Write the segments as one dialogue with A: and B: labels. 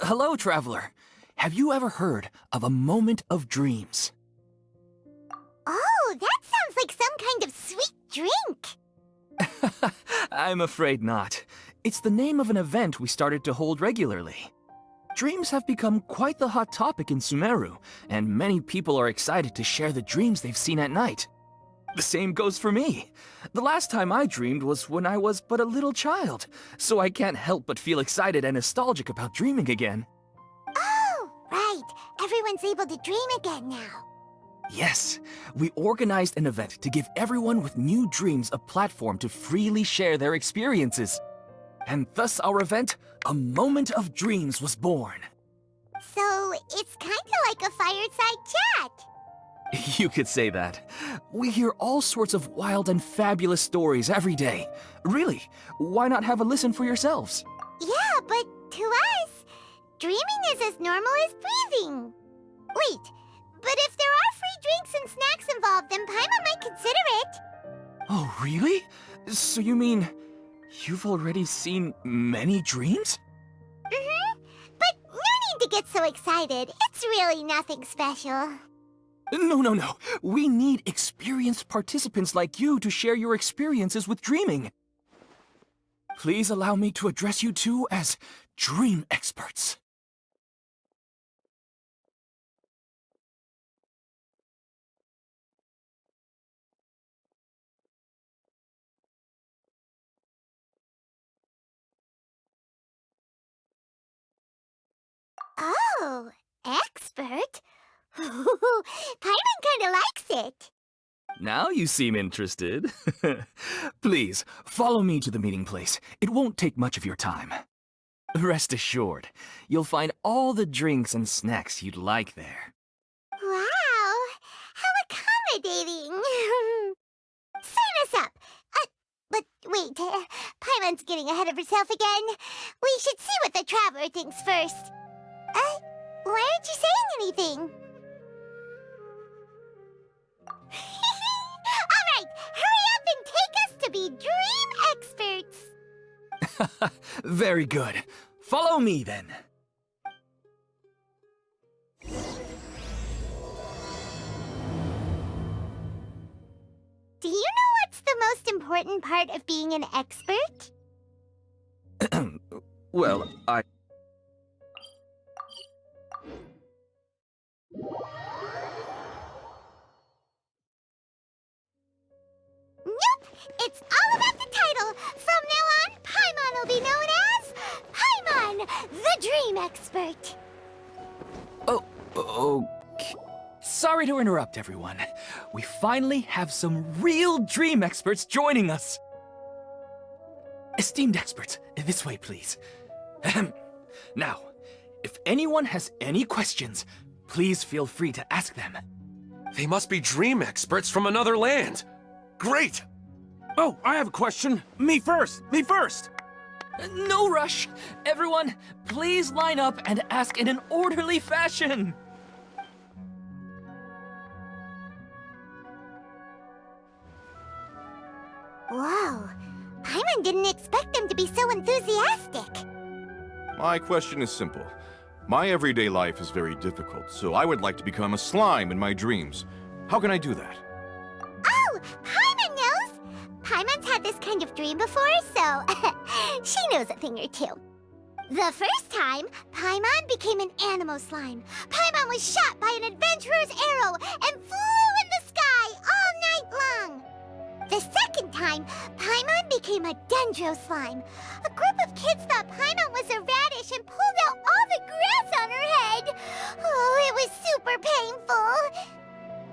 A: Hello, traveler. Have you ever heard of a moment of dreams?
B: Oh, that sounds like some kind of sweet drink.
A: I'm afraid not. It's the name of an event we started to hold regularly. Dreams have become quite the hot topic in Sumeru, and many people are excited to share the dreams they've seen at night. The same goes for me. The last time I dreamed was when I was but a little child, so I can't help but feel excited and nostalgic about dreaming again.
B: Oh, right. Everyone's able to dream again now.
A: Yes, we organized an event to give everyone with new dreams a platform to freely share their experiences. And thus our event, A Moment of Dreams, was born.
B: So, it's kind of like a fireside chat.
A: You could say that. We hear all sorts of wild and fabulous stories every day. Really, why not have a listen for yourselves?
B: Yeah, but to us, dreaming is as normal as breathing. Wait, but if there are free drinks and snacks involved, then Paimon might consider it.
A: Oh, really? So you mean you've already seen many dreams?
B: Mm-hmm. But no need to get so excited. It's really nothing special.
A: No. We need experienced participants like you to share your experiences with dreaming. Please allow me to address you two as dream experts.
B: Oh, expert? Paimon kinda likes it.
A: Now you seem interested. Please, follow me to the meeting place. It won't take much of your time. Rest assured, you'll find all the drinks and snacks you'd like there.
B: Wow, how accommodating. Sign us up. But wait, Paimon's getting ahead of herself again. We should see what the traveler thinks first. Why aren't you saying anything? All right, hurry up and take us to be dream experts.
A: Very good. Follow me then.
B: Do you know what's the most important part of being an expert?
A: Well,
B: Nope! It's all about the title! From now on, Paimon will be known as Paimon, the Dream Expert!
A: Okay. Sorry to interrupt, everyone. We finally have some real dream experts joining us. Esteemed experts, this way, please. Now, if anyone has any questions, please feel free to ask them.
C: They must be dream experts from another land. Great!
D: Oh, I have a question. Me first!
A: No rush. Everyone, please line up and ask in an orderly fashion.
B: Whoa, Paimon didn't expect them to be so enthusiastic.
E: My question is simple. My everyday life is very difficult, so I would like to become a slime in my dreams. How can I do that?
B: Oh, Paimon knows! Paimon's had this kind of dream before, so she knows a thing or two. The first time, Paimon became an animal slime. Paimon was shot by an adventurer's arrow and flew in the sky all night long. The second time, Paimon became a dendro slime. A group of kids thought Paimon was a radish and pulled out all the grass on her head. Oh, it was super painful.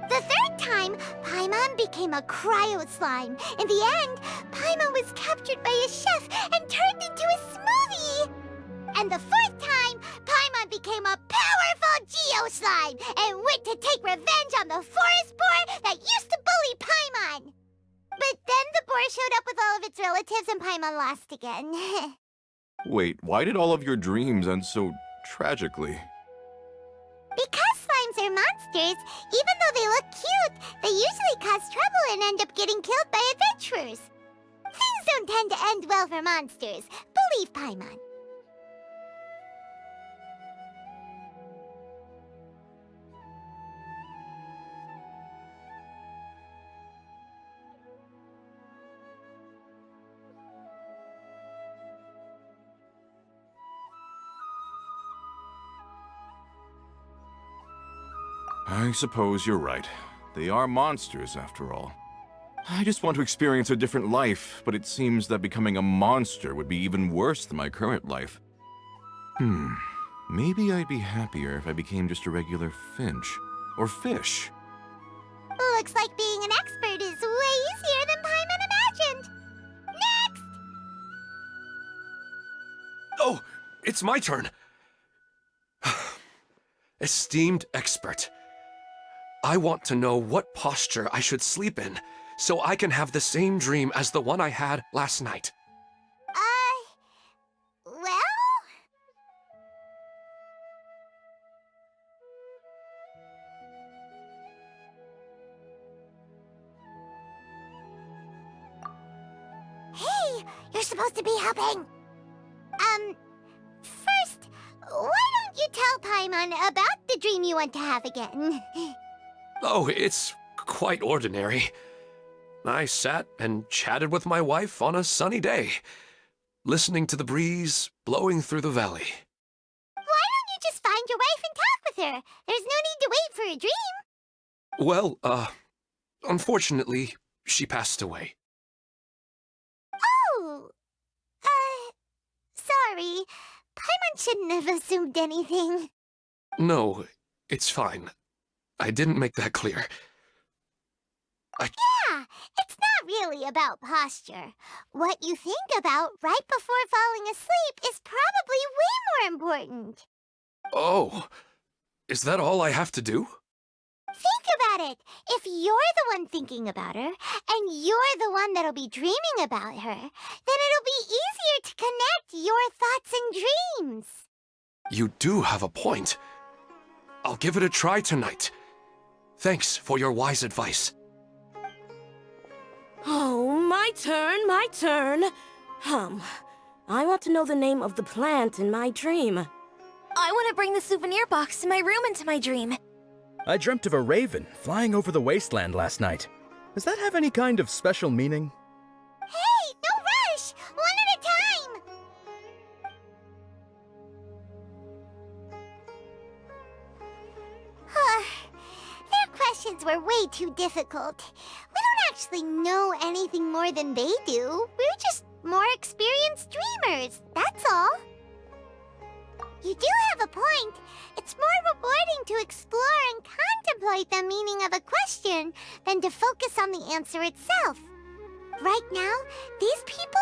B: The third time, Paimon became a cryo slime. In the end, Paimon was captured by a chef and turned into a smoothie. And the fourth time, Paimon became a powerful geo slime and went to take revenge on the forest boar that used to bully Paimon. But then the boar showed up with all of its relatives and Paimon lost again.
E: Wait, why did all of your dreams end so tragically?
B: Because slimes are monsters, even though they look cute, they usually cause trouble and end up getting killed by adventurers. Things don't tend to end well for monsters. Believe Paimon.
E: I suppose you're right. They are monsters, after all. I just want to experience a different life, but it seems that becoming a monster would be even worse than my current life. Maybe I'd be happier if I became just a regular finch. Or fish.
B: Looks like being an expert is way easier than Paimon imagined. Next!
C: Oh, it's my turn. Esteemed expert, I want to know what posture I should sleep in so I can have the same dream as the one I had last night.
B: Well... Hey, you're supposed to be helping. First, why don't you tell Paimon about the dream you want to have again?
C: Oh, it's quite ordinary. I sat and chatted with my wife on a sunny day, listening to the breeze blowing through the valley.
B: Why don't you just find your wife and talk with her? There's no need to wait for a dream.
C: Well, unfortunately, she passed away.
B: Oh, sorry. Paimon shouldn't have assumed anything.
C: No, it's fine. I didn't make that clear.
B: Yeah, it's not really about posture. What you think about right before falling asleep is probably way more important.
C: Oh, is that all I have to do?
B: Think about it. If you're the one thinking about her, and you're the one that'll be dreaming about her, then it'll be easier to connect your thoughts and dreams.
C: You do have a point. I'll give it a try tonight. Thanks for your wise advice.
F: Oh, my turn, my turn. I want to know the name of the plant in my dream.
G: I want to bring the souvenir box to my room into my dream.
H: I dreamt of a raven flying over the wasteland last night. Does that have any kind of special meaning?
B: Hey, no rush! One at a time! Their questions were way too difficult. We don't actually know anything more than they do. We're just more experienced dreamers, that's all. You do have a point. It's more rewarding to explore and contemplate the meaning of a question than to focus on the answer itself. Right now, these people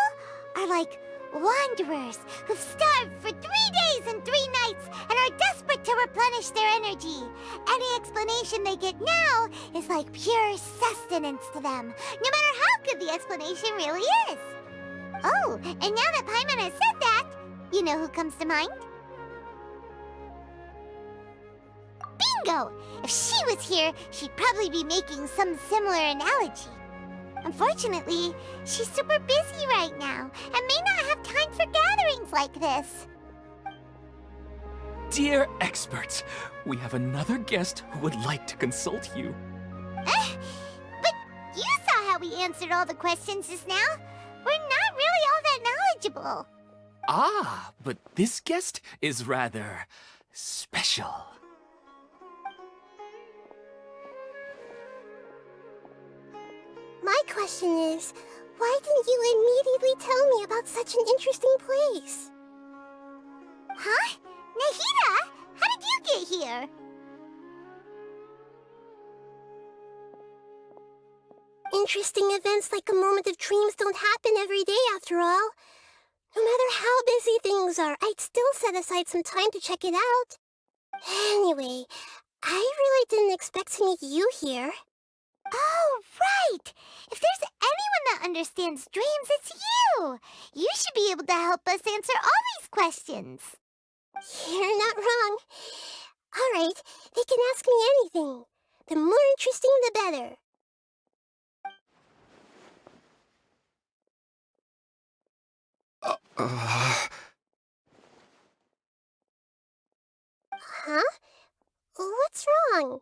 B: are like wanderers who've starved for 3 days and 3 nights and are desperate to replenish their energy. Any explanation they get now is like pure sustenance to them, no matter how good the explanation really is. Oh, and now that Paimon has said that, you know who comes to mind? Bingo! If she was here, she'd probably be making some similar analogy. Unfortunately, she's super busy right now and may not have time for gatherings like this.
A: Dear experts, we have another guest who would like to consult you.
B: But you saw how we answered all the questions just now. We're not really all that knowledgeable.
A: Ah, but this guest is rather special.
B: My question is, why didn't you immediately tell me about such an interesting place? Huh? Nahida? How did you get here? Interesting events like a moment of dreams don't happen every day after all. No matter how busy things are, I'd still set aside some time to check it out. Anyway, I really didn't expect to meet you here. Oh, right! If there's anyone that understands dreams, it's you! You should be able to help us answer all these questions. You're not wrong. All right, they can ask me anything. The more interesting, the better. Huh? What's wrong?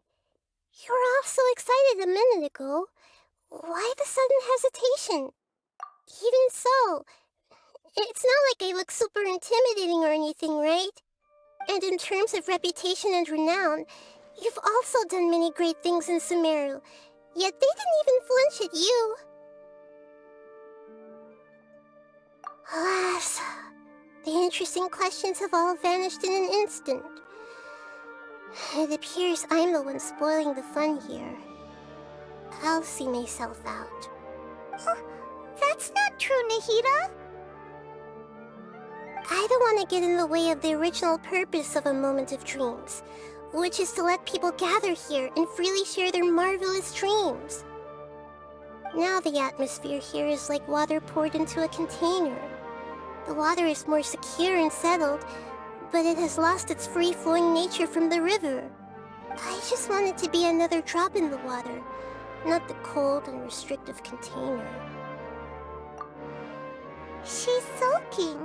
B: You were all so excited a minute ago. Why the sudden hesitation? Even so, it's not like I look super intimidating or anything, right? And in terms of reputation and renown, You've also done many great things in Sumeru, yet they didn't even flinch at you. Alas, the interesting questions have all vanished in an instant. It appears I'm the one spoiling the fun here. I'll see myself out. That's not true, Nahida. I don't want to get in the way of the original purpose of a Moment of Dreams, which is to let people gather here and freely share their marvelous dreams. Now the atmosphere here is like water poured into a container. The water is more secure and settled, but it has lost its free-flowing nature from the river. I just want it to be another drop in the water, not the cold and restrictive container. She's sulking.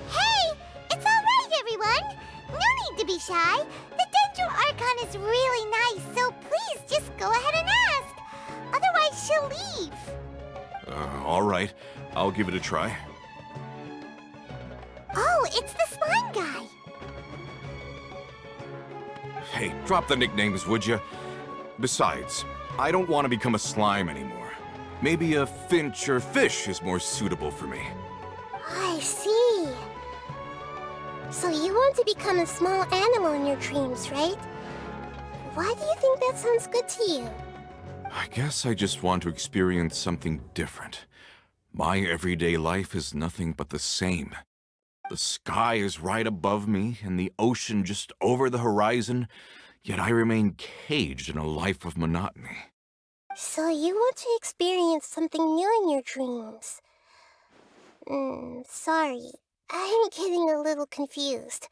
B: Hey! It's alright, everyone! No need to be shy. The Dendro Archon is really nice, so please just go ahead and ask. Otherwise, she'll leave.
E: All right. I'll give it a try.
B: Oh, it's the slime guy.
E: Hey, drop the nicknames, would you? Besides, I don't want to become a slime anymore. Maybe a finch or fish is more suitable for me.
B: I see. So you want to become a small animal in your dreams, right? Why do you think that sounds good to you?
E: I guess I just want to experience something different. My everyday life is nothing but the same. The sky is right above me and the ocean just over the horizon, yet I remain caged in a life of monotony.
B: So you want to experience something new in your dreams? Sorry, I'm getting a little confused.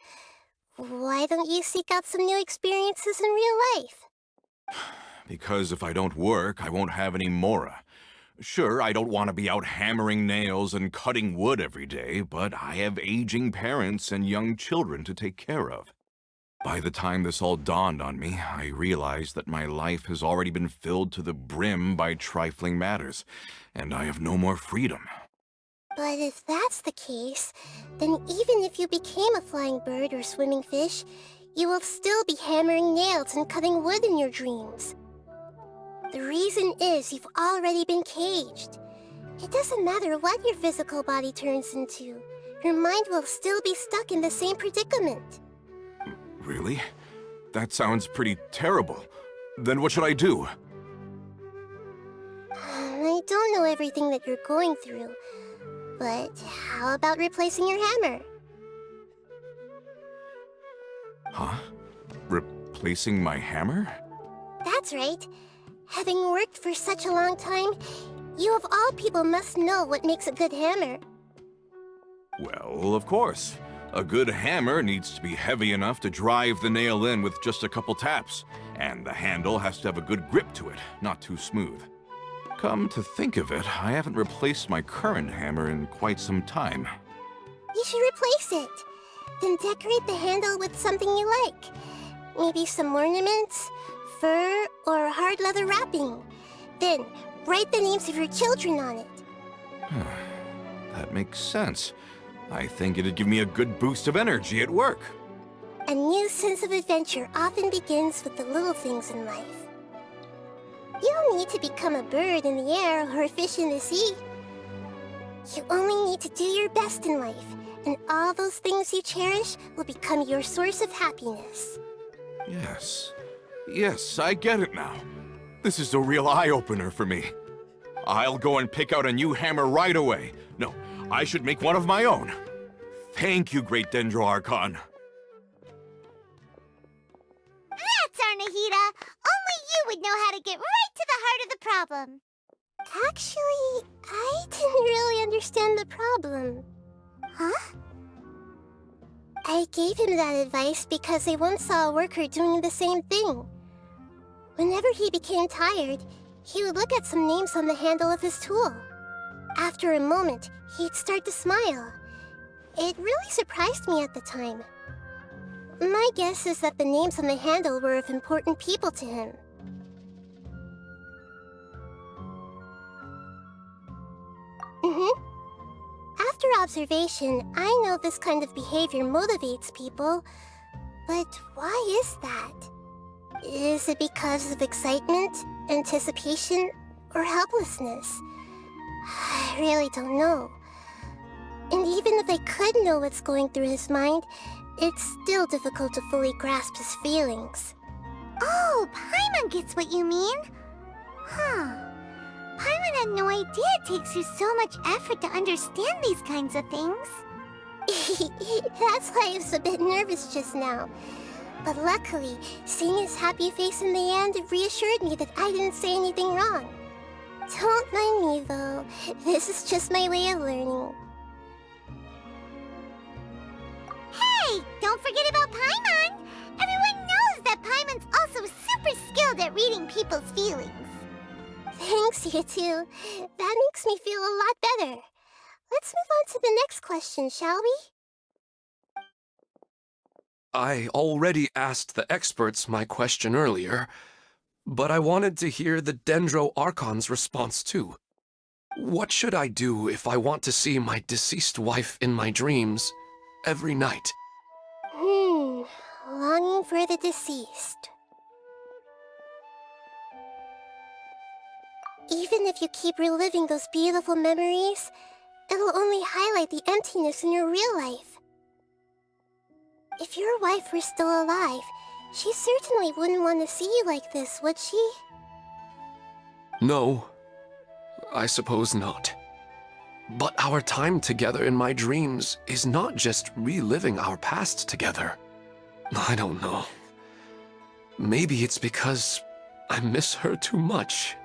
B: Why don't you seek out some new experiences in real life?
E: Because if I don't work, I won't have any mora. Sure, I don't want to be out hammering nails and cutting wood every day, but I have aging parents and young children to take care of. By the time this all dawned on me, I realized that my life has already been filled to the brim by trifling matters, and I have no more freedom.
B: But if that's the case, then even if you became a flying bird or swimming fish, you will still be hammering nails and cutting wood in your dreams. The reason is you've already been caged. It doesn't matter what your physical body turns into. Your mind will still be stuck in the same predicament.
E: Really? That sounds pretty terrible. Then what should I do?
B: I don't know everything that you're going through, but how about replacing your hammer?
E: Huh? Replacing my hammer?
B: That's right. Having worked for such a long time, you of all people must know what makes a good hammer.
E: Well, of course. A good hammer needs to be heavy enough to drive the nail in with just a couple taps, and the handle has to have a good grip to it, not too smooth. Come to think of it, I haven't replaced my current hammer in quite some time.
B: You should replace it. Then decorate the handle with something you like. Maybe some ornaments, fur, or hard leather wrapping. Then, write the names of your children on it.
E: That makes sense. I think it'd give me a good boost of energy at work.
B: A new sense of adventure often begins with the little things in life. You don't need to become a bird in the air or a fish in the sea. You only need to do your best in life, and all those things you cherish will become your source of happiness.
E: Yes, I get it now. This is a real eye-opener for me. I'll go and pick out a new hammer right away. No, I should make one of my own. Thank you, Great Dendro Archon.
B: That's our Nahida! Only you would know how to get right to the heart of the problem. Actually, I didn't really understand the problem. Huh? I gave him that advice because I once saw a worker doing the same thing. Whenever he became tired, he would look at some names on the handle of his tool. After a moment, he'd start to smile. It really surprised me at the time. My guess is that the names on the handle were of important people to him. After observation, I know this kind of behavior motivates people, But why is that? Is it because of excitement, anticipation, or helplessness? I really don't know. And even if I could know what's going through his mind, it's still difficult to fully grasp his feelings.
I: Oh, Paimon gets what you mean. Huh. Paimon had no idea it takes you so much effort to understand these kinds of things.
B: That's why I was a bit nervous just now. But luckily, seeing his happy face in the end reassured me that I didn't say anything wrong. Don't mind me, though. This is just my way of learning.
I: Hey, don't forget about Paimon! Everyone knows that Paimon's also super skilled at reading people's feelings.
B: Thanks, you two. That makes me feel a lot better. Let's move on to the next question, shall we?
C: I already asked the experts my question earlier, but I wanted to hear the Dendro Archon's response too. What should I do if I want to see my deceased wife in my dreams every night?
B: Longing for the deceased. Even if you keep reliving those beautiful memories, it'll only highlight the emptiness in your real life. If your wife were still alive, she certainly wouldn't want to see you like this, would she?
C: No, I suppose not. But our time together in my dreams is not just reliving our past together. I don't know. Maybe it's because I miss her too much.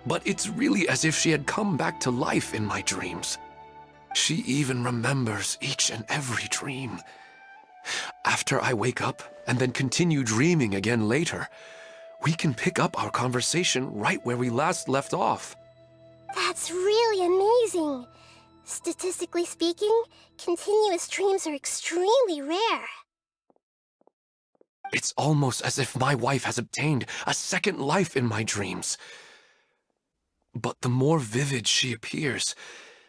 C: But it's really as if she had come back to life in my dreams. She even remembers each and every dream. After I wake up and then continue dreaming again later, we can pick up our conversation right where we last left off.
B: That's really amazing. Statistically speaking, continuous dreams are extremely rare.
C: It's almost as if my wife has obtained a second life in my dreams. But the more vivid she appears,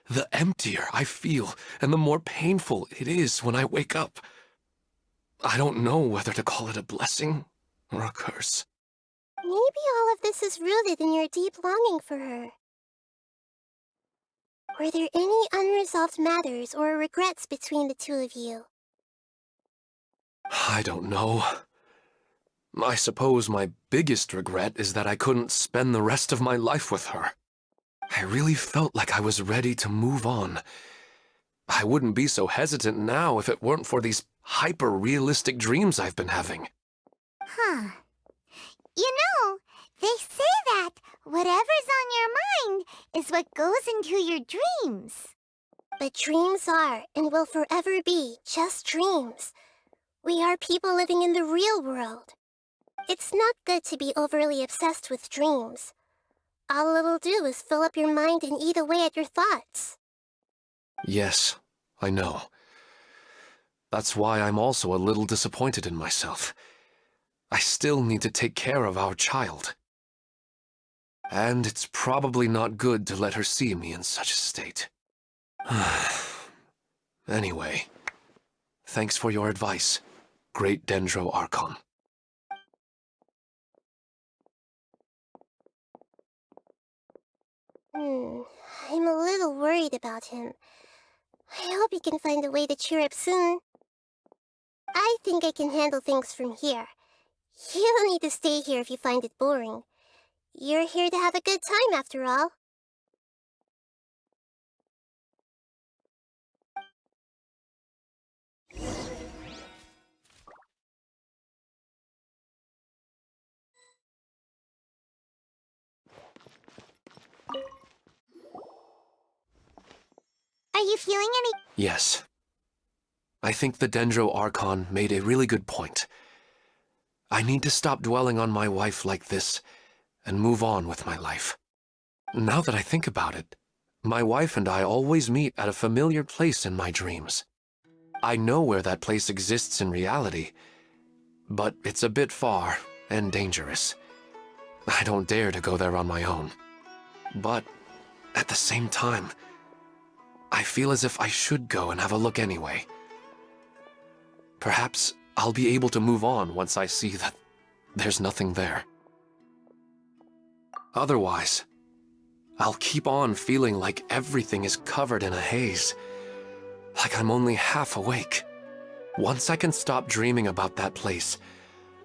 C: the emptier I feel and the more painful it is when I wake up. I don't know whether to call it a blessing or a curse.
B: Maybe all of this is rooted in your deep longing for her. Were there any unresolved matters or regrets between the two of you?
C: I don't know. I suppose my biggest regret is that I couldn't spend the rest of my life with her. I really felt like I was ready to move on. I wouldn't be so hesitant now if it weren't for these hyper-realistic dreams I've been having.
I: Huh. You know, they say that whatever's on your mind is what goes into your dreams.
B: But dreams are, and will forever be, just dreams. We are people living in the real world. It's not good to be overly obsessed with dreams. All it'll do is fill up your mind and eat away at your thoughts.
C: Yes, I know. That's why I'm also a little disappointed in myself. I still need to take care of our child. And it's probably not good to let her see me in such a state. Anyway, thanks for your advice, Great Dendro Archon.
B: I'm a little worried about him. I hope he can find a way to cheer up soon. I think I can handle things from here. You don't need to stay here if you find it boring. You're here to have a good time, after all.
I: Are you feeling any...
C: Yes. I think the Dendro Archon made a really good point. I need to stop dwelling on my wife like this and move on with my life. Now that I think about it, my wife and I always meet at a familiar place in my dreams. I know where that place exists in reality, but it's a bit far and dangerous. I don't dare to go there on my own. But at the same time, I feel as if I should go and have a look anyway. Perhaps I'll be able to move on once I see that there's nothing there. Otherwise, I'll keep on feeling like everything is covered in a haze, like I'm only half awake. Once I can stop dreaming about that place,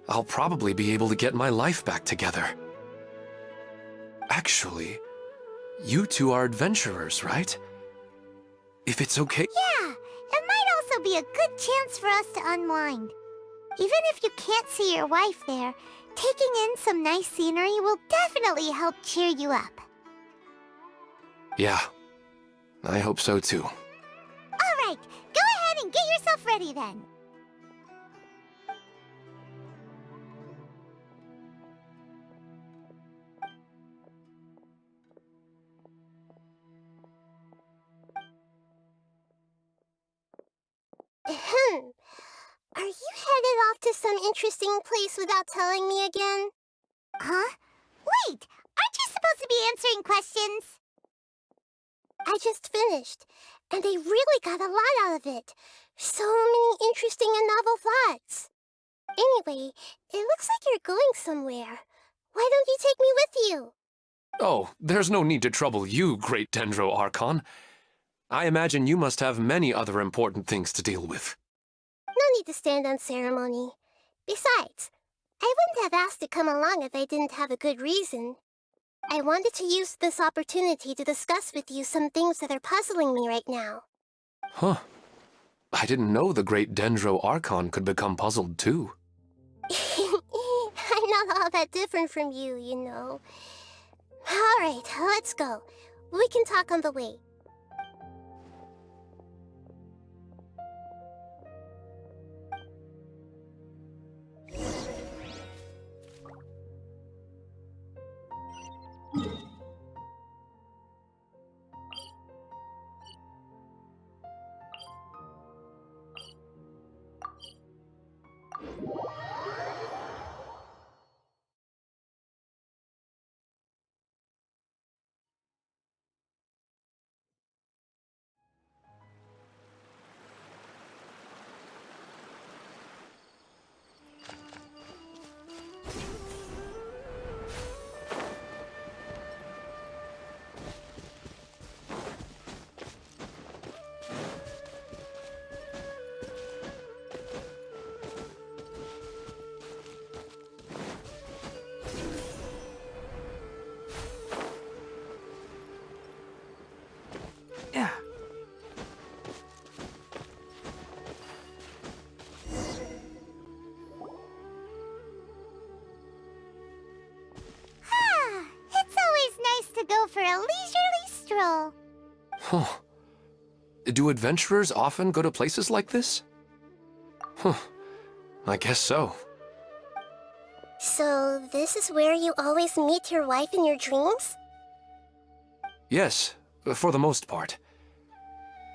C: I'll probably be able to get my life back together. Actually, you two are adventurers, right? If it's okay...
B: Yeah, it might also be a good chance for us to unwind. Even if you can't see your wife there, taking in some nice scenery will definitely help cheer you up.
C: Yeah, I hope so too.
B: All right, go ahead and get yourself ready then.
I: Are you headed off to some interesting place without telling me again?
B: Huh? Wait, aren't you supposed to be answering questions?
I: I just finished, and I really got a lot out of it. So many interesting and novel thoughts. Anyway, it looks like you're going somewhere. Why don't you take me with you?
C: Oh, there's no need to trouble you, Great Dendro Archon. I imagine you must have many other important things to deal with.
I: No need to stand on ceremony. Besides, I wouldn't have asked to come along if I didn't have a good reason. I wanted to use this opportunity to discuss with you some things that are puzzling me right now.
C: Huh. I didn't know the Great Dendro Archon could become puzzled too.
I: I'm not all that different from you, you know. Alright, let's go. We can talk on the way.
A: Yeah.
B: It's always nice to go for a leisurely stroll.
C: Huh. Do adventurers often go to places like this? Huh. I guess so.
I: So, this is where you always meet your wife in your dreams?
C: Yes, for the most part.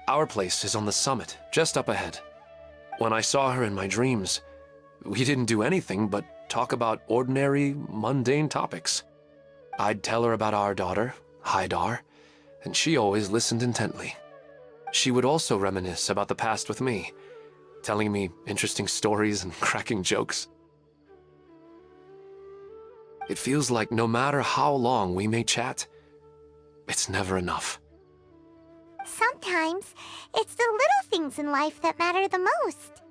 C: Our place is on the summit, just up ahead. When I saw her in my dreams, we didn't do anything but talk about ordinary, mundane topics. I'd tell her about our daughter, Haidar, and she always listened intently. She would also reminisce about the past with me, telling me interesting stories and cracking jokes. It feels like no matter how long we may chat, it's never enough.
B: Sometimes, it's the little things in life that matter the most.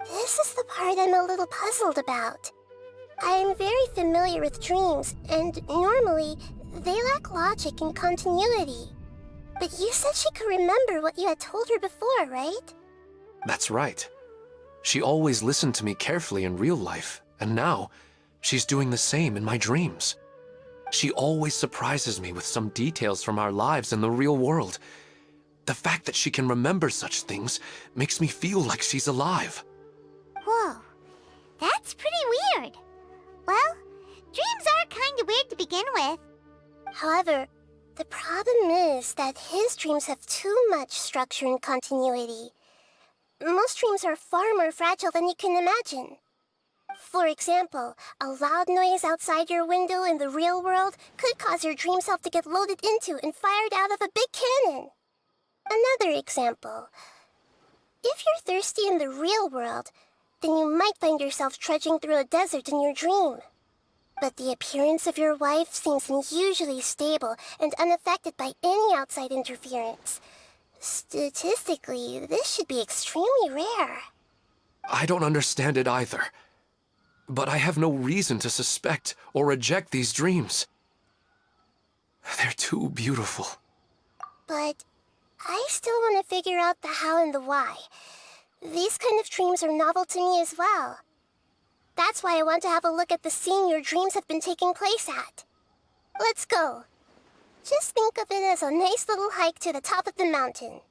I: This is the part I'm a little puzzled about. I'm very familiar with dreams, and normally, they lack logic and continuity. But you said she could remember what you had told her before, right?
C: That's right. She always listened to me carefully in real life, and now, she's doing the same in my dreams. She always surprises me with some details from our lives in the real world. The fact that she can remember such things makes me feel like she's alive.
B: Whoa, that's pretty weird. Well, dreams are kinda weird to begin with.
I: However, the problem is that his dreams have too much structure and continuity. Most dreams are far more fragile than you can imagine. For example, a loud noise outside your window in the real world could cause your dream self to get loaded into and fired out of a big cannon. Another example. If you're thirsty in the real world, then you might find yourself trudging through a desert in your dream. But the appearance of your wife seems unusually stable and unaffected by any outside interference. Statistically, this should be extremely rare.
C: I don't understand it either. But I have no reason to suspect or reject these dreams. They're too beautiful.
I: But I still want to figure out the how and the why. These kind of dreams are novel to me as well. That's why I want to have a look at the scene your dreams have been taking place at. Let's go. Just think of it as a nice little hike to the top of the mountain.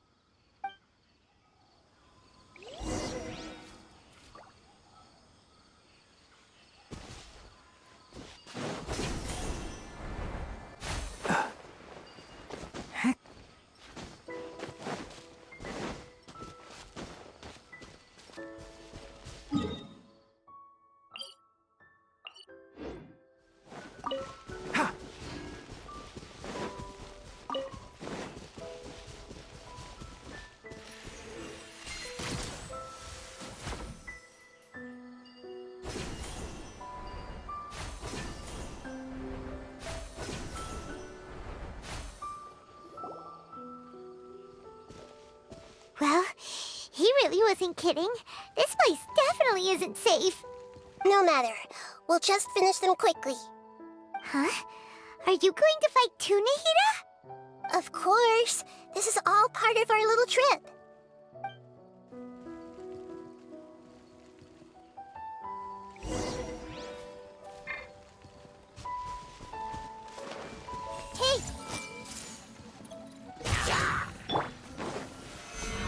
B: Well, he really wasn't kidding. This place definitely isn't safe.
I: No matter. We'll just finish them quickly.
B: Huh? Are you going to fight too, Nahida?
I: Of course. This is all part of our little trip.
B: Hey!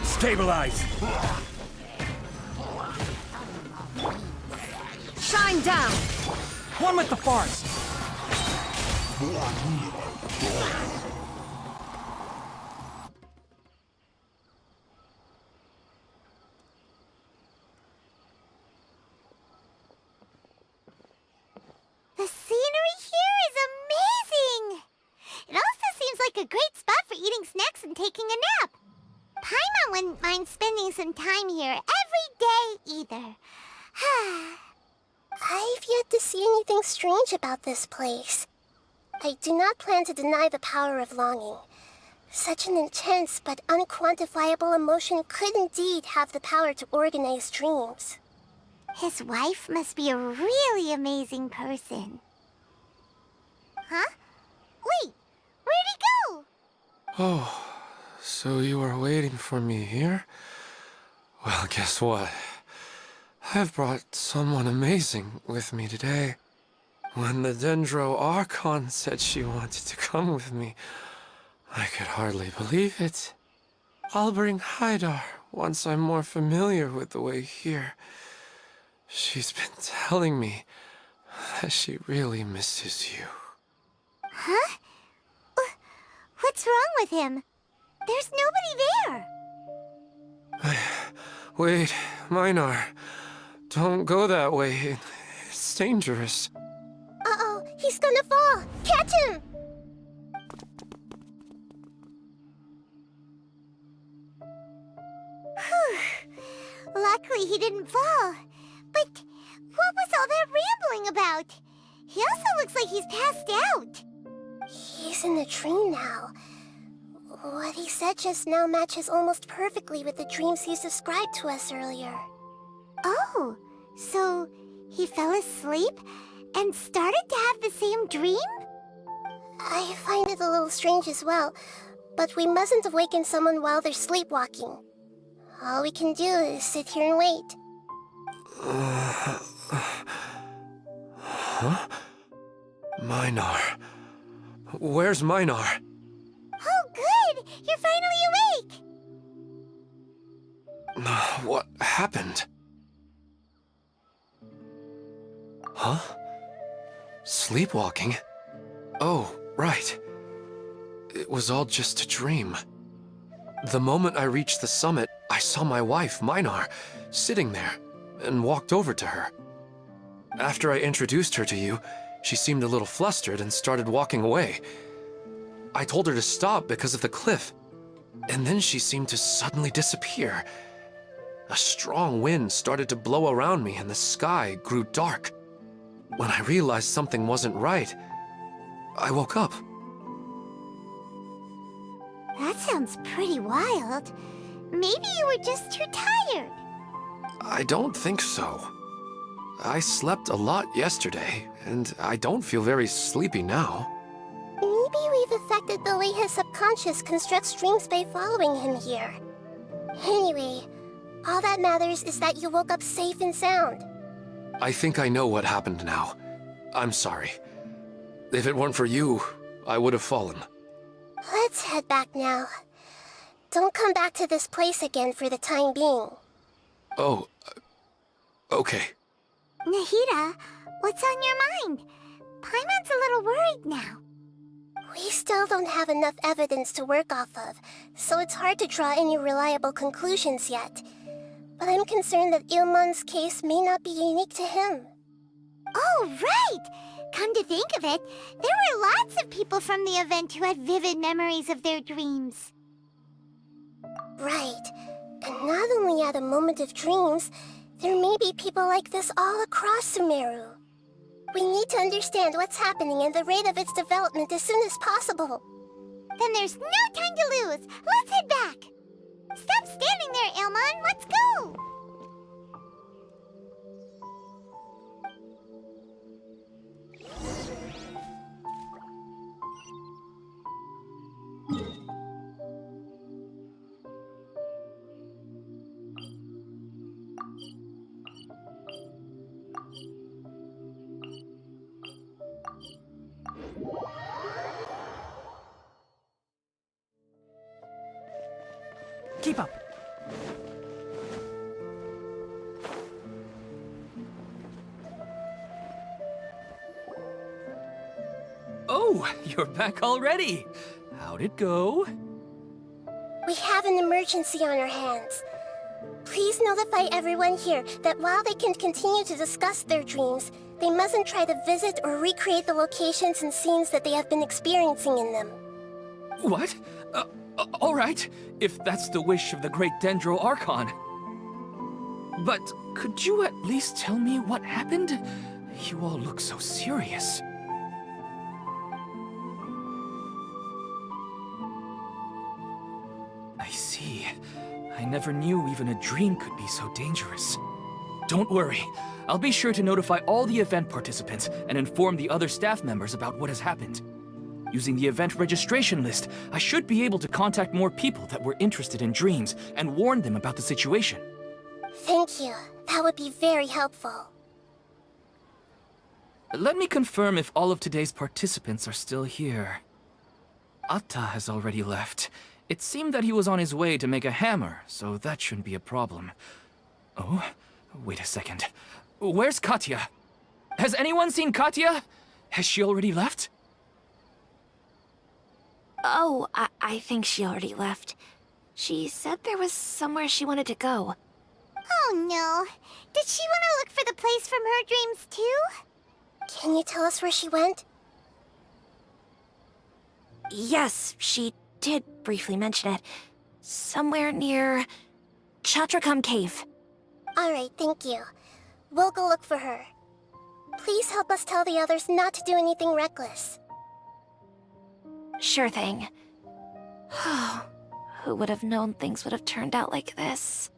D: Stabilize!
F: Shine down!
D: One with the forest!
B: The scenery here is amazing! It also seems like a great spot for eating snacks and taking a nap. Paimon wouldn't mind spending some time here every day either.
I: I've yet to see anything strange about this place. I do not plan to deny the power of longing. Such an intense but unquantifiable emotion could indeed have the power to organize dreams.
B: His wife must be a really amazing person. Huh? Wait, where'd he go?
C: Oh, so you were waiting for me here? Well, guess what? I've brought someone amazing with me today. When the Dendro Archon said she wanted to come with me, I could hardly believe it. I'll bring Haidar once I'm more familiar with the way here. She's been telling me that she really misses you.
B: Huh? What's wrong with him? There's nobody there.
C: Wait, Minar. Don't go that way. It's dangerous.
I: Uh-oh, he's gonna fall! Catch him!
B: Whew. Luckily he didn't fall. But what was all that rambling about? He also looks like he's passed out.
I: He's in the dream now. What he said just now matches almost perfectly with the dreams he's described to us earlier.
B: Oh, so he fell asleep and started to have the same dream?
I: I find it a little strange as well, but we mustn't awaken someone while they're sleepwalking. All we can do is sit here and wait.
C: Huh? Minar. Where's Minar?
B: Oh, good! You're finally awake!
C: What happened? Huh? Sleepwalking? Oh, right. It was all just a dream. The moment I reached the summit, I saw my wife, Minar, sitting there, and walked over to her. After I introduced her to you, she seemed a little flustered and started walking away. I told her to stop because of the cliff, and then she seemed to suddenly disappear. A strong wind started to blow around me and the sky grew dark. When I realized something wasn't right, I woke up.
B: That sounds pretty wild. Maybe you were just too tired.
C: I don't think so. I slept a lot yesterday, and I don't feel very sleepy now.
I: Maybe we've affected the way his subconscious constructs dreams by following him here. Anyway, all that matters is that you woke up safe and sound.
C: I think I know what happened now. I'm sorry. If it weren't for you, I would have fallen.
I: Let's head back now. Don't come back to this place again for the time being.
C: Oh, okay.
B: Nahida, what's on your mind? Paimon's a little worried now.
I: We still don't have enough evidence to work off of, so it's hard to draw any reliable conclusions yet. But I'm concerned that Ilmon's case may not be unique to him.
B: Oh, right! Come to think of it, there were lots of people from the event who had vivid memories of their dreams.
I: Right. And not only at a moment of dreams, there may be people like this all across Sumeru. We need to understand what's happening and the rate of its development as soon as possible.
B: Then there's no time to lose. Let's head back. Stop standing there, Ilmon. Let's go.
D: Keep up.
A: Oh, you're back already. How'd it go?
I: We have an emergency on our hands. Please notify everyone here that while they can continue to discuss their dreams, they mustn't try to visit or recreate the locations and scenes that they have been experiencing in them.
A: What? All right, if that's the wish of the great Dendro Archon. But could you at least tell me what happened? You all look so serious. I see. I never knew even a dream could be so dangerous. Don't worry. I'll be sure to notify all the event participants and inform the other staff members about what has happened. Using the event registration list, I should be able to contact more people that were interested in dreams and warn them about the situation.
I: Thank you. That would be very helpful.
A: Let me confirm if all of today's participants are still here. Atta has already left. It seemed that he was on his way to make a hammer, so that shouldn't be a problem. Oh, wait a second. Where's Katya? Has anyone seen Katya? Has she already left?
G: Oh, I think she already left. She said there was somewhere she wanted to go.
B: Oh no. Did she want to look for the place from her dreams too?
I: Can you tell us where she went?
G: Yes, she did briefly mention it. Somewhere near Chatrakam Cave.
I: Alright, thank you. We'll go look for her. Please help us tell the others not to do anything reckless.
G: Sure thing. Who would have known things would have turned out like this?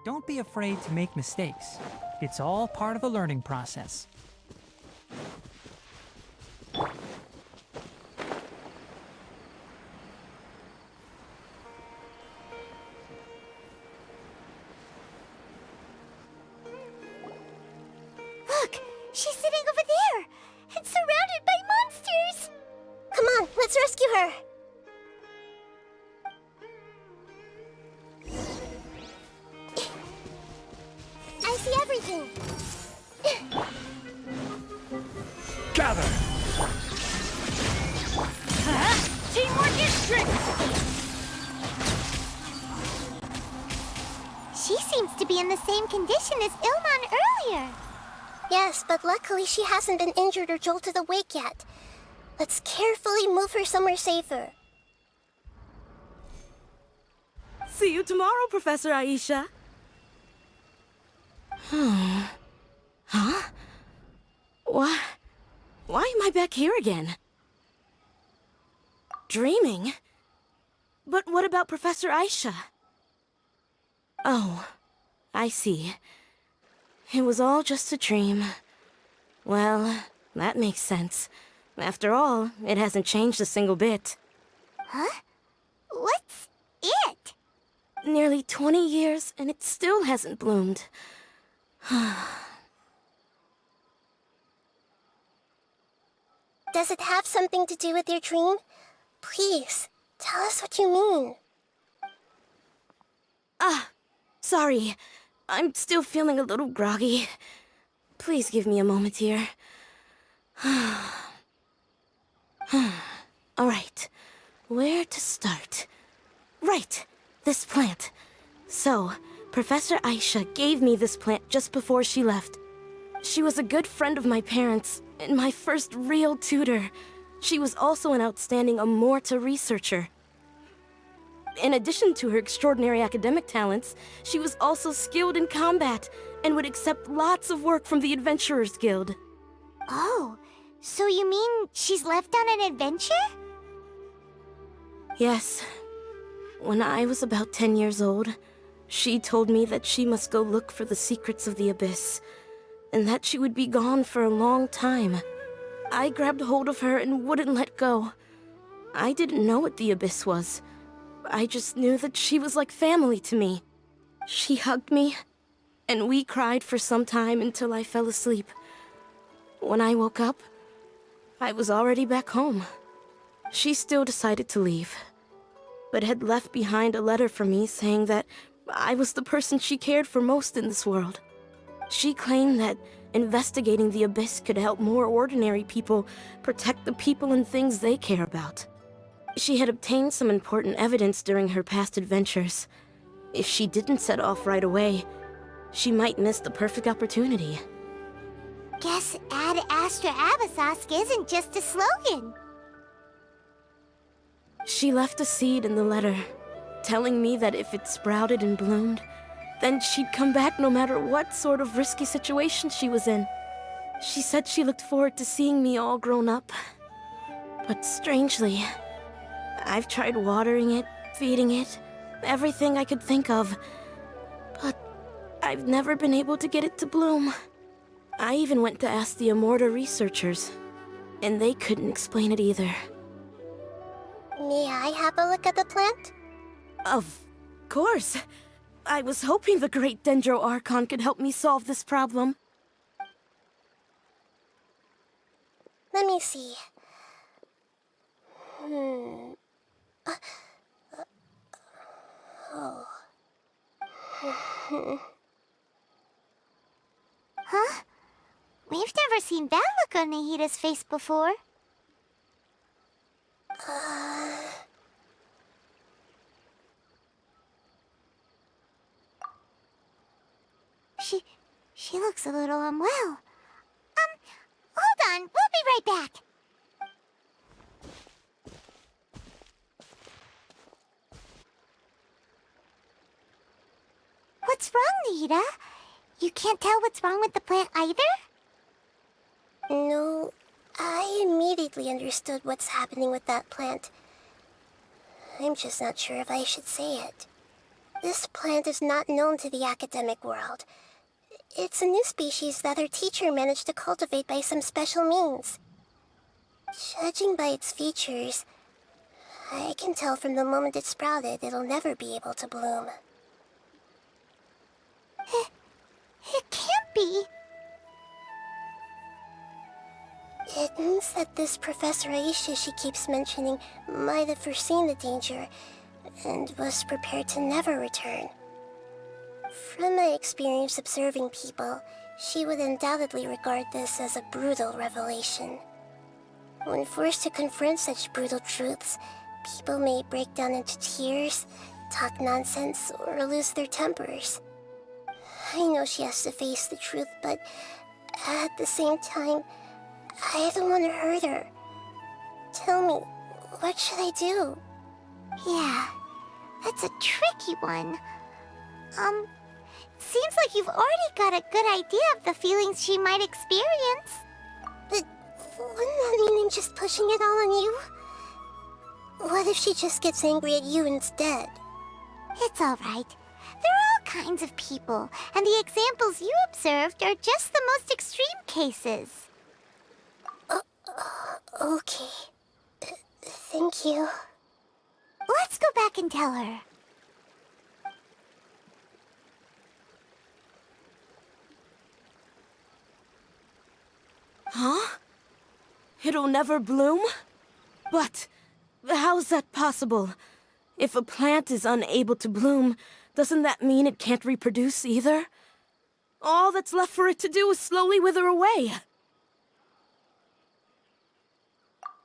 J: Don't be afraid to make mistakes. It's all part of the learning process.
B: Look, she's sitting over there and surrounded by monsters.
I: Come on, let's rescue her! I see everything!
D: Gather!
B: She seems to be in the same condition as Ilman earlier.
I: Yes, but luckily she hasn't been injured or jolted awake yet. Let's carefully move her somewhere safer.
F: See you tomorrow, Professor Aisha. Huh? Why am I back here again? Dreaming? But what about Professor Aisha? Oh, I see. It was all just a dream. Well, that makes sense. After all, it hasn't changed a single bit.
B: Huh? What's it?
F: Nearly 20 years, and it still hasn't bloomed.
I: Does it have something to do with your dream? Please, tell us what you mean.
F: Sorry. I'm still feeling a little groggy. Please give me a moment here. Alright, where to start? Right, this plant. So, Professor Aisha gave me this plant just before she left. She was a good friend of my parents, and my first real tutor. She was also an outstanding Amorta researcher. In addition to her extraordinary academic talents, she was also skilled in combat, and would accept lots of work from the Adventurers Guild.
B: Oh, so you mean she's left on an adventure?
F: Yes. When I was about 10 years old, she told me that she must go look for the secrets of the Abyss, and that she would be gone for a long time. I grabbed hold of her and wouldn't let go. I didn't know what the Abyss was. I just knew that she was like family to me. She hugged me, and we cried for some time until I fell asleep. When I woke up, I was already back home. She still decided to leave, but had left behind a letter for me saying that I was the person she cared for most in this world. She claimed that investigating the Abyss could help more ordinary people protect the people and things they care about. She had obtained some important evidence during her past adventures. If she didn't set off right away, she might miss the perfect opportunity.
B: Guess Ad Astra Abyssosque isn't just a slogan.
F: She left a seed in the letter, telling me that if it sprouted and bloomed, then she'd come back no matter what sort of risky situation she was in. She said she looked forward to seeing me all grown up. But strangely, I've tried watering it, feeding it, everything I could think of. But I've never been able to get it to bloom. I even went to ask the Amorta researchers, and they couldn't explain it either.
I: May I have a look at the plant?
F: Of course. I was hoping the great Dendro Archon could help me solve this problem.
I: Let me see.
B: Huh? We've never seen that look on Nahida's face before. She looks a little unwell. Hold on, we'll be right back. What's wrong, Nahida? You can't tell what's wrong with the plant either?
I: No, I immediately understood what's happening with that plant. I'm just not sure if I should say it. This plant is not known to the academic world. It's a new species that our teacher managed to cultivate by some special means. Judging by its features, I can tell from the moment it sprouted it'll never be able to bloom.
B: It can't be.
I: It means that this Professor Aisha she keeps mentioning might have foreseen the danger and was prepared to never return. From my experience observing people, she would undoubtedly regard this as a brutal revelation. When forced to confront such brutal truths, People may break down into tears, talk nonsense, or lose their tempers. I know she has to face the truth, but at the same time, I don't want to hurt her. Tell me, what should I do?
B: Yeah, that's a tricky one. Seems like you've already got a good idea of the feelings she might experience.
I: But wouldn't that mean I'm just pushing it all on you? What if she just gets angry at you instead?
B: It's all right. There are all kinds of people, and the examples you observed are just the most extreme cases.
I: Okay. Thank you.
B: Let's go back and tell her.
F: Huh? It'll never bloom? But how's that possible? If a plant is unable to bloom, doesn't that mean it can't reproduce either? All that's left for it to do is slowly wither away.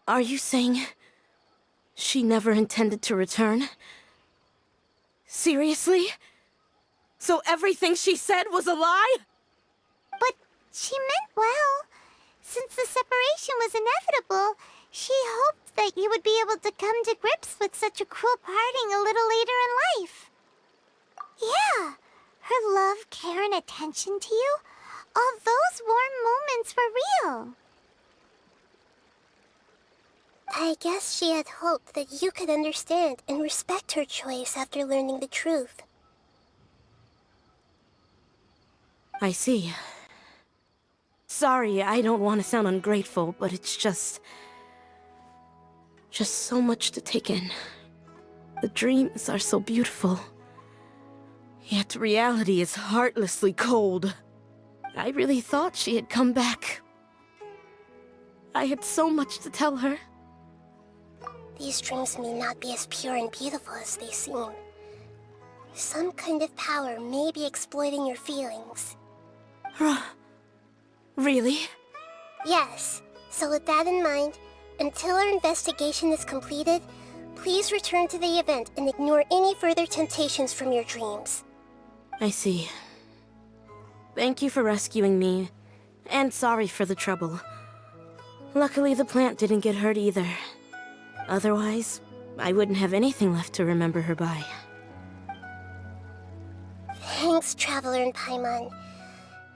F: Are you saying she never intended to return? Seriously? So everything she said was a lie?
B: But she meant well. Since the separation was inevitable, she hoped that you would be able to come to grips with such a cruel parting a little later in life. Yeah, her love, care, and attention to you, all those warm moments were real.
I: I guess she had hoped that you could understand and respect her choice after learning the truth.
F: I see. Sorry, I don't want to sound ungrateful, but it's just so much to take in. The dreams are so beautiful. Yet reality is heartlessly cold. I really thought she had come back. I had so much to tell her.
I: These dreams may not be as pure and beautiful as they seem. Some kind of power may be exploiting your feelings.
F: Really?
I: Yes. So with that in mind, until our investigation is completed, please return to the event and ignore any further temptations from your dreams.
F: I see. Thank you for rescuing me, and sorry for the trouble. Luckily, the plant didn't get hurt either. Otherwise, I wouldn't have anything left to remember her by.
I: Thanks, Traveler and Paimon.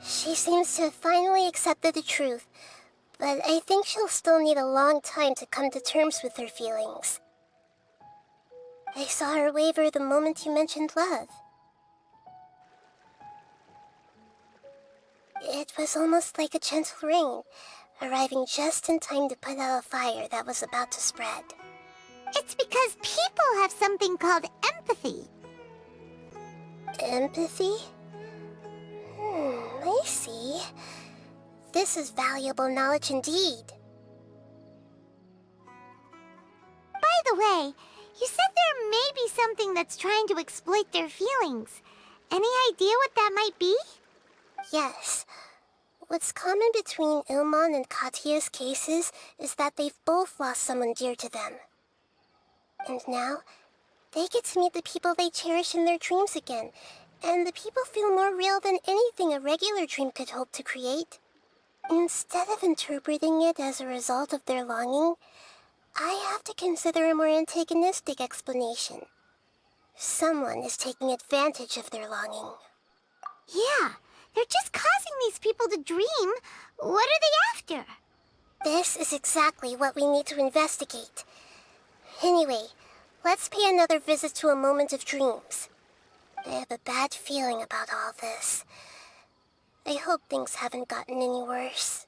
I: She seems to have finally accepted the truth, but I think she'll still need a long time to come to terms with her feelings. I saw her waver the moment you mentioned love. It was almost like a gentle rain, arriving just in time to put out a fire that was about to spread.
B: It's because people have something called empathy.
I: Empathy? I see. This is valuable knowledge indeed.
B: By the way, you said there may be something that's trying to exploit their feelings. Any idea what that might be?
I: Yes. What's common between Ilmon and Katya's cases is that they've both lost someone dear to them. And now, they get to meet the people they cherish in their dreams again, and the people feel more real than anything a regular dream could hope to create. Instead of interpreting it as a result of their longing, I have to consider a more antagonistic explanation. Someone is taking advantage of their longing.
B: Yeah, they're just causing these people to dream. What are they after?
I: This is exactly what we need to investigate. Anyway, let's pay another visit to a moment of dreams. I have a bad feeling about all this. I hope things haven't gotten any worse.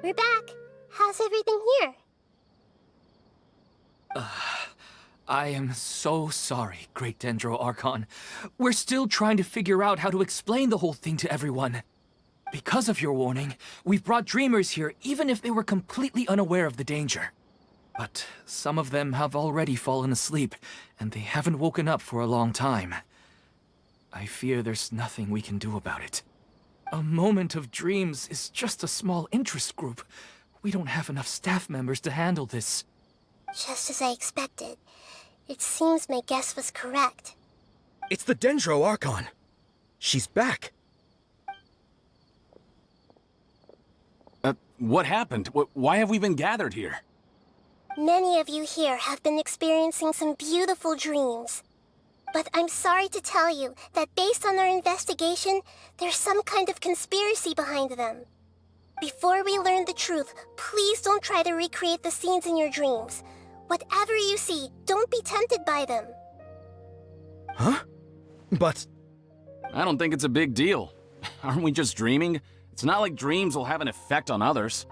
I: We're back. How's everything here?
A: I am so sorry, Great Dendro Archon. We're still trying to figure out how to explain the whole thing to everyone. Because of your warning, we've brought dreamers here even if they were completely unaware of the danger. But some of them have already fallen asleep, and they haven't woken up for a long time. I fear there's nothing we can do about it. A moment of dreams is just a small interest group. We don't have enough staff members to handle this.
I: Just as I expected. It seems my guess was correct.
H: It's the Dendro Archon. She's back.
K: What happened? Why have we been gathered here?
I: Many of you here have been experiencing some beautiful dreams. But I'm sorry to tell you that based on our investigation, there's some kind of conspiracy behind them. Before we learn the truth, please don't try to recreate the scenes in your dreams. Whatever you see, don't be tempted by them.
H: Huh? But...
K: I don't think it's a big deal. Aren't we just dreaming? It's not like dreams will have an effect on others.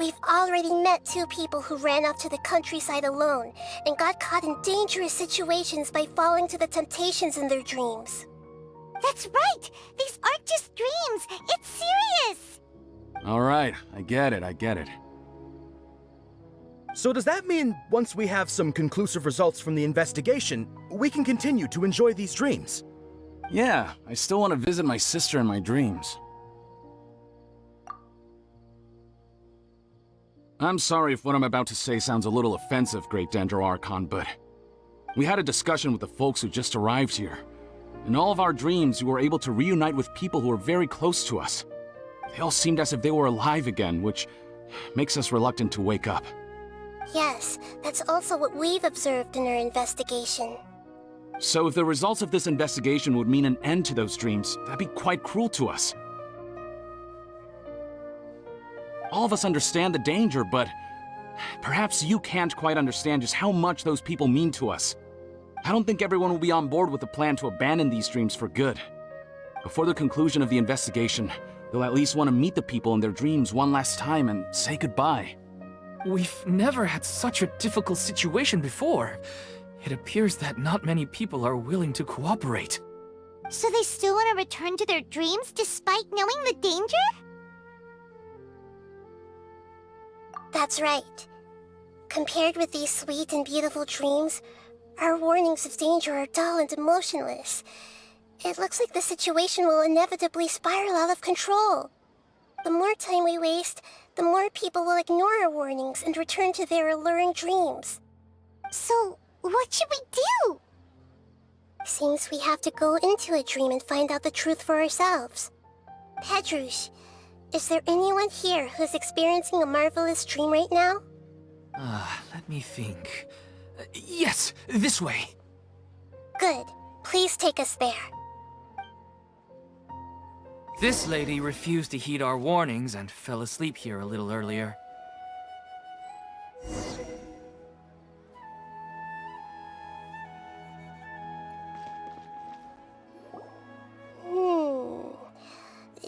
I: We've already met 2 people who ran off to the countryside alone and got caught in dangerous situations by falling to the temptations in their dreams.
B: That's right! These aren't just dreams! It's serious!
K: Alright, I get it.
H: So does that mean once we have some conclusive results from the investigation, we can continue to enjoy these dreams?
K: Yeah, I still want to visit my sister in my dreams. I'm sorry if what I'm about to say sounds a little offensive, Great Dendro Archon, but we had a discussion with the folks who just arrived here. In all of our dreams, we were able to reunite with people who were very close to us. They all seemed as if they were alive again, which makes us reluctant to wake up.
I: Yes, that's also what we've observed in our investigation.
K: So if the results of this investigation would mean an end to those dreams, that'd be quite cruel to us. All of us understand the danger, but perhaps you can't quite understand just how much those people mean to us. I don't think everyone will be on board with the plan to abandon these dreams for good. Before the conclusion of the investigation, they'll at least want to meet the people in their dreams one last time and say goodbye.
A: We've never had such a difficult situation before. It appears that not many people are willing to cooperate.
B: So they still want to return to their dreams despite knowing the danger?
I: That's right. Compared with these sweet and beautiful dreams, our warnings of danger are dull and emotionless. It looks like the situation will inevitably spiral out of control. The more time we waste, the more people will ignore our warnings and return to their alluring dreams.
B: So, what should we do?
I: Seems we have to go into a dream and find out the truth for ourselves. Pedrush, is there anyone here who's experiencing a marvelous dream right now?
A: Let me think. Yes, this way.
I: Good. Please take us there.
A: This lady refused to heed our warnings and fell asleep here a little earlier.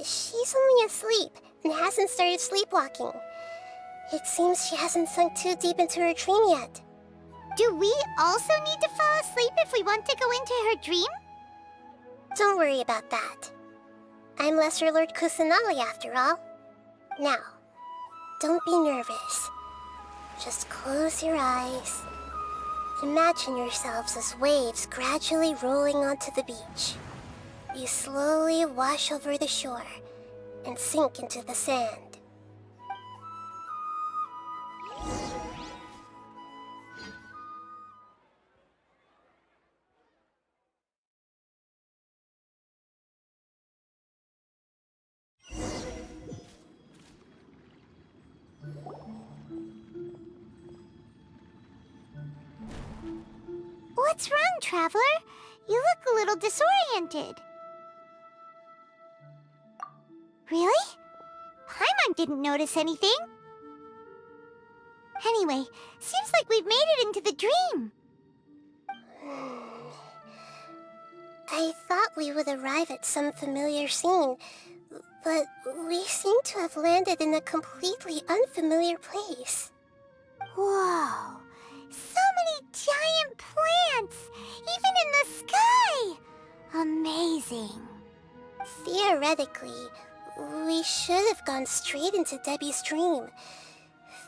I: She's only asleep and hasn't started sleepwalking. It seems she hasn't sunk too deep into her dream yet.
B: Do we also need to fall asleep if we want to go into her dream?
I: Don't worry about that. I'm Lesser Lord Kusanali after all. Now, don't be nervous. Just close your eyes. Imagine yourselves as waves gradually rolling onto the beach. You slowly wash over the shore and sink into the sand.
B: What's wrong, Traveler? You look a little disoriented. Really? Paimon didn't notice anything. Anyway, seems like we've made it into the dream.
I: I thought we would arrive at some familiar scene, but we seem to have landed in a completely unfamiliar place.
B: Whoa! So many giant amazing.
I: Theoretically, we should have gone straight into Debbie's dream.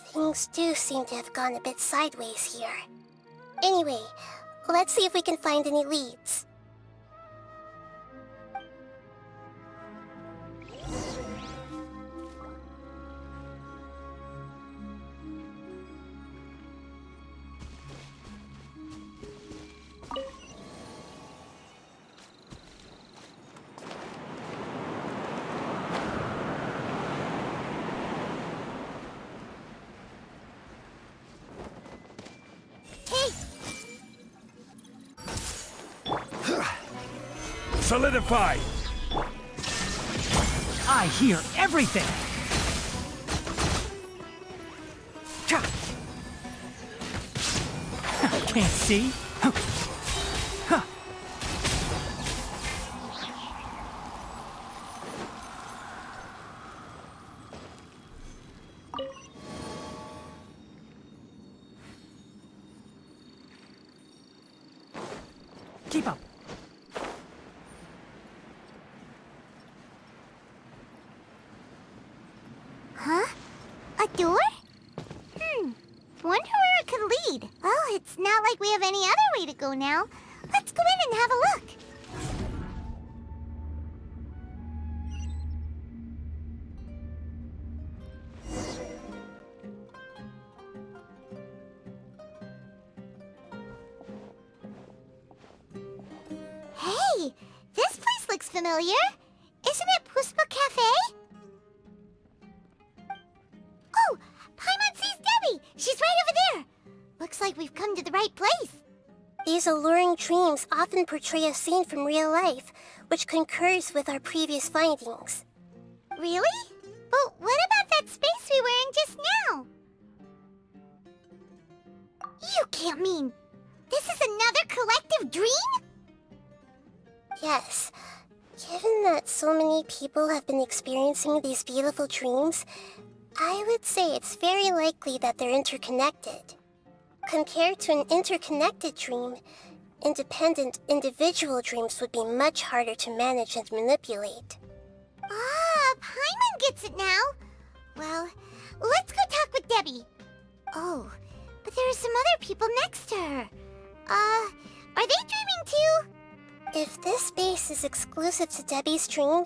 I: Things do seem to have gone a bit sideways here. Anyway, let's see if we can find any leads.
L: Solidify!
J: I hear everything! Cha! Can't see? Huh. Keep up.
B: Huh? A door? Wonder where it could lead. Well, it's not like we have any other way to go now. Let's go in and have a look. Hey, this place looks familiar. Isn't it Puspa Cafe? Oh, Paimon sees Debbie! She's right over there! Looks like we've come to the right place.
I: These alluring dreams often portray a scene from real life, which concurs with our previous findings.
B: Really? But what about that space we were in just now? You can't mean... this is another collective dream?
I: Yes. Given that so many people have been experiencing these beautiful dreams, I would say it's very likely that they're interconnected. Compared to an interconnected dream, independent individual dreams would be much harder to manage and manipulate.
B: Ah, Paimon gets it now. Well, let's go talk with Debbie. Oh, but there are some other people next to her. Are they dreaming too?
I: If this space is exclusive to Debbie's dream,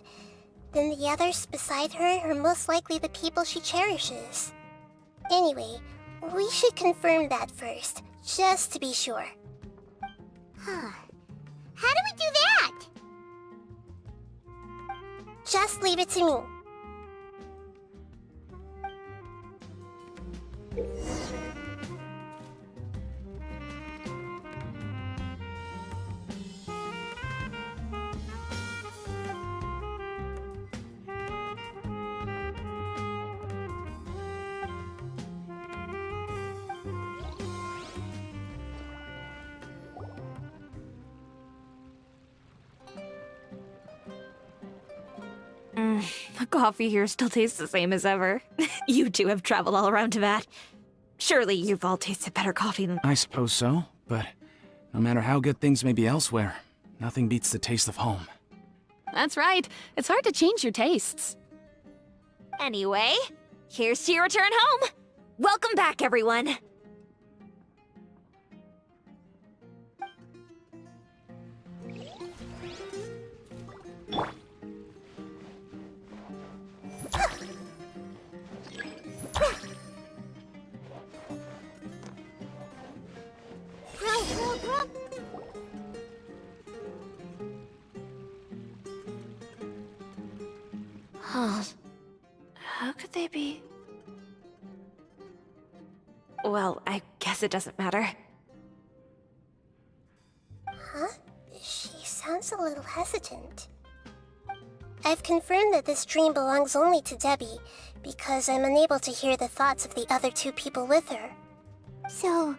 I: then the others beside her are most likely the people she cherishes. Anyway, we should confirm that first, just to be sure.
B: Huh. How do we do that?
I: Just leave it to me.
G: The coffee here still tastes the same as ever. You two have traveled all around Tibet. Surely you've all tasted better coffee than...
K: I suppose so, but no matter how good things may be elsewhere, nothing beats the taste of home.
G: That's right. It's hard to change your tastes. Anyway, here's to your return home. Welcome back, everyone. Huh. How could they be? Well, I guess it doesn't matter.
I: Huh? She sounds a little hesitant. I've confirmed that this dream belongs only to Debbie, because I'm unable to hear the thoughts of the other two people with her.
B: So,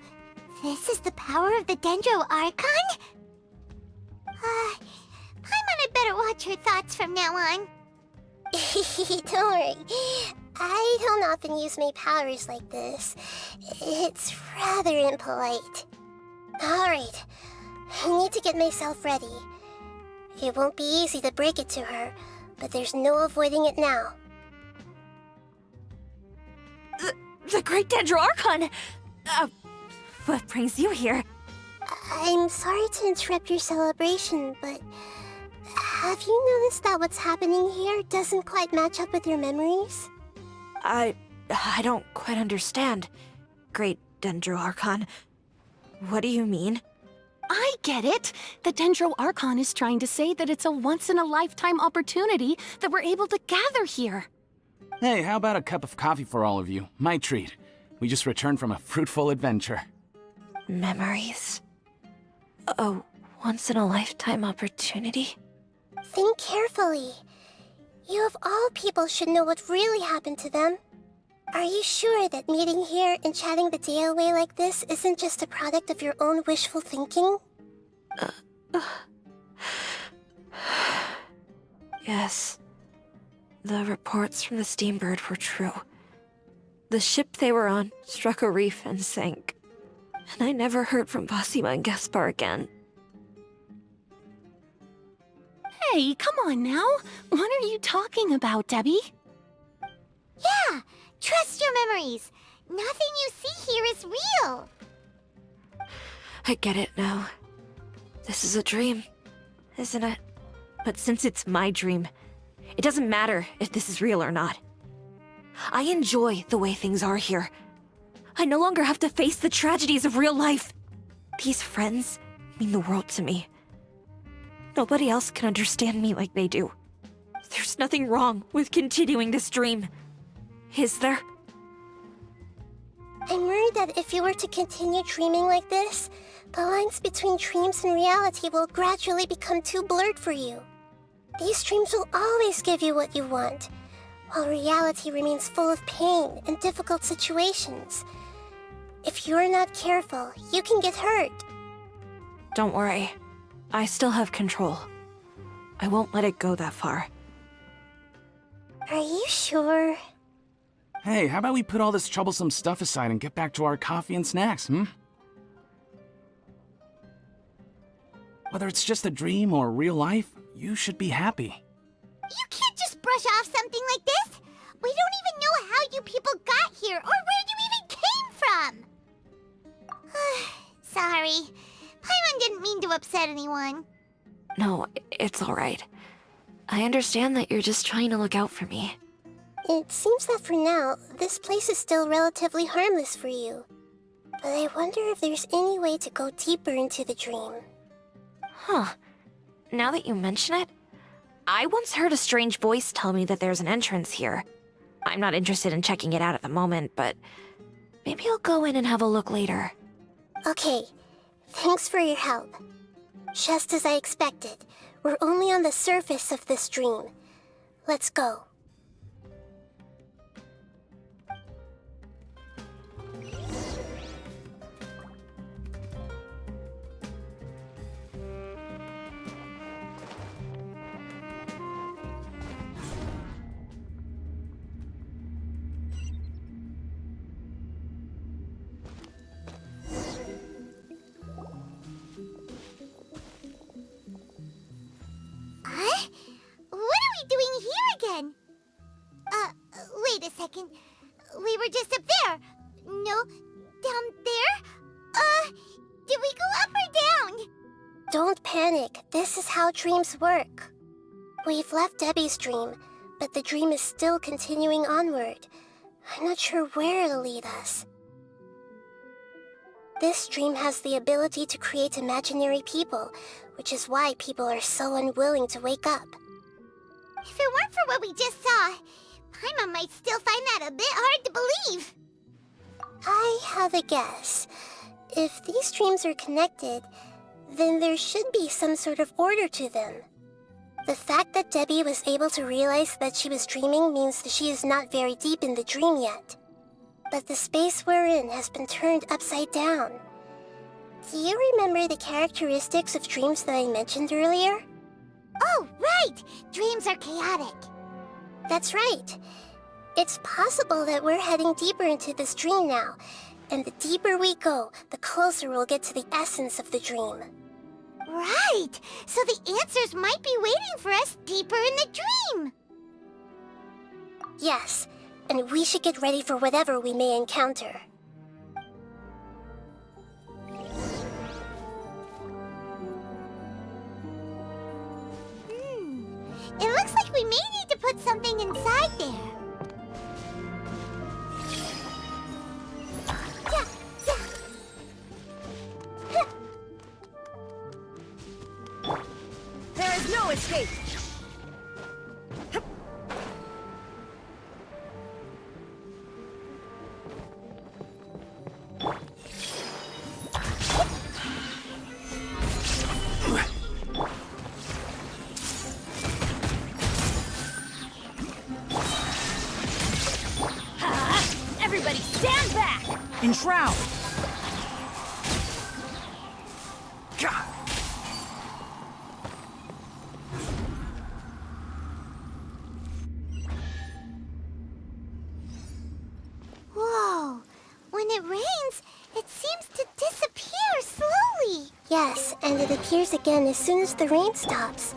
B: this is the power of the Dendro Archon? Paimon had better watch her thoughts from now on.
I: Don't worry. I don't often use my powers like this. It's rather impolite. Alright, I need to get myself ready. It won't be easy to break it to her, but there's no avoiding it now.
G: The Great Dendro-Archon! What brings you here?
I: I'm sorry to interrupt your celebration, but have you noticed that what's happening here doesn't quite match up with your memories?
G: I don't quite understand. Great Dendro-Archon. What do you mean?
L: I get it! The Dendro-Archon is trying to say that it's a once-in-a-lifetime opportunity that we're able to gather here.
K: Hey, how about a cup of coffee for all of you? My treat. We just returned from a fruitful adventure.
G: Memories. A once-in-a-lifetime opportunity?
I: Think carefully. You of all people should know what really happened to them. Are you sure that meeting here and chatting the day away like this isn't just a product of your own wishful thinking?
G: Yes. The reports from the Steambird were true. The ship they were on struck a reef and sank. And I never heard from Basima and Gaspar again.
L: Hey, come on now! What are you talking about, Debbie?
B: Yeah! Trust your memories! Nothing you see here is real!
G: I get it now. This is a dream, isn't it? But since it's my dream, it doesn't matter if this is real or not. I enjoy the way things are here. I no longer have to face the tragedies of real life. These friends mean the world to me. Nobody else can understand me like they do. There's nothing wrong with continuing this dream. Is there?
I: I'm worried that if you were to continue dreaming like this, the lines between dreams and reality will gradually become too blurred for you. These dreams will always give you what you want, while reality remains full of pain and difficult situations. If you're not careful, you can get hurt.
G: Don't worry. I still have control. I won't let it go that far.
I: Are you sure?
K: Hey, how about we put all this troublesome stuff aside and get back to our coffee and snacks, Whether it's just a dream or real life, you should be happy.
B: You can't just brush off something like this! We don't even know how you people got here or where you even came from! Sorry. Paimon didn't mean to upset anyone.
G: No, it's alright. I understand that you're just trying to look out for me.
I: It seems that for now, this place is still relatively harmless for you. But I wonder if there's any way to go deeper into the dream.
G: Huh. Now that you mention it, I once heard a strange voice tell me that there's an entrance here. I'm not interested in checking it out at the moment, but maybe I'll go in and have a look later.
I: Okay, thanks for your help. Just as I expected, we're only on the surface of this dream. Let's go.
B: Huh? What are we doing here again? Wait a second. We were just up there. No, down there? Did we go up or down?
I: Don't panic. This is how dreams work. We've left Debbie's dream, but the dream is still continuing onward. I'm not sure where it'll lead us. This dream has the ability to create imaginary people, which is why people are so unwilling to wake up.
B: If it weren't for what we just saw, Paimon might still find that a bit hard to believe.
I: I have a guess. If these dreams are connected, then there should be some sort of order to them. The fact that Debbie was able to realize that she was dreaming means that she is not very deep in the dream yet. But the space we're in has been turned upside down. Do you remember the characteristics of dreams that I mentioned earlier?
B: Oh, right! Dreams are chaotic.
I: That's right. It's possible that we're heading deeper into this dream now, and the deeper we go, the closer we'll get to the essence of the dream.
B: Right! So the answers might be waiting for us deeper in the dream!
I: Yes, and we should get ready for whatever we may encounter.
B: It looks like we may need to put something inside there. Yeah, yeah.
G: There is no escape!
L: Everybody stand back!
J: Enshroud!
B: Whoa! When it rains, it seems to disappear slowly.
I: Yes, and it appears again as soon as the rain stops.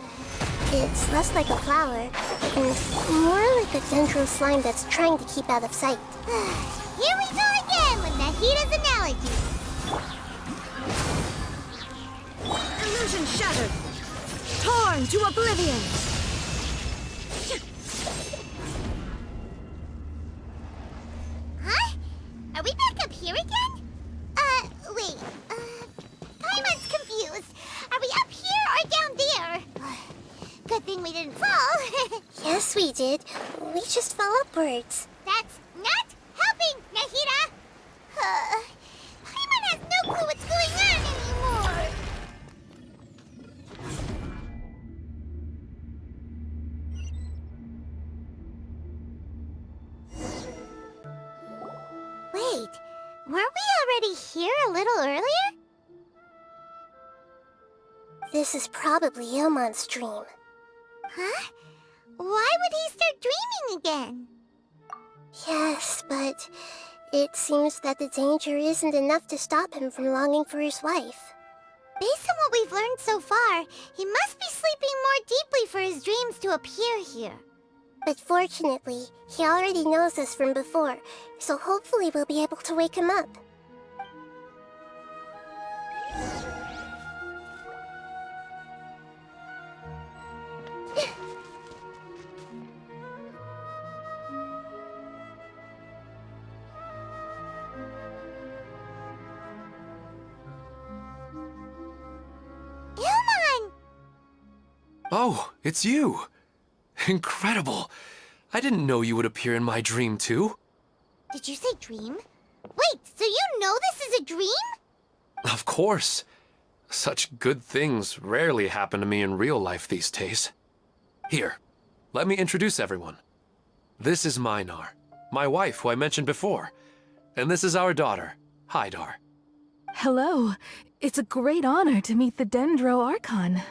I: It's less like a flower, and more like a dendro slime that's trying to keep out of sight.
B: Here we go again with Nahida's analogy.
G: Illusion shattered! Torn to oblivion!
B: Huh? Are we back up here again? Wait. Paimon's confused. Are we up here or down there? Good thing we didn't fall.
I: Yes, we did. We just fell upwards.
B: That's not helping, Nahida! Paimon has no clue what's going on anymore! Wait, weren't we already here a little earlier?
I: This is probably Ilmon's dream.
B: Huh? Why would he start dreaming again?
I: Yes, but it seems that the danger isn't enough to stop him from longing for his wife.
B: Based on what we've learned so far, he must be sleeping more deeply for his dreams to appear here.
I: But fortunately, he already knows us from before, so hopefully we'll be able to wake him up.
B: Ilmon!
C: Oh, it's you! Incredible! I didn't know you would appear in my dream, too.
B: Did you say dream? Wait, so you know this is a dream?
C: Of course. Such good things rarely happen to me in real life these days. Here, let me introduce everyone. This is Minar, my wife who I mentioned before. And this is our daughter, Hydar.
M: Hello. It's a great honor to meet the Dendro Archon.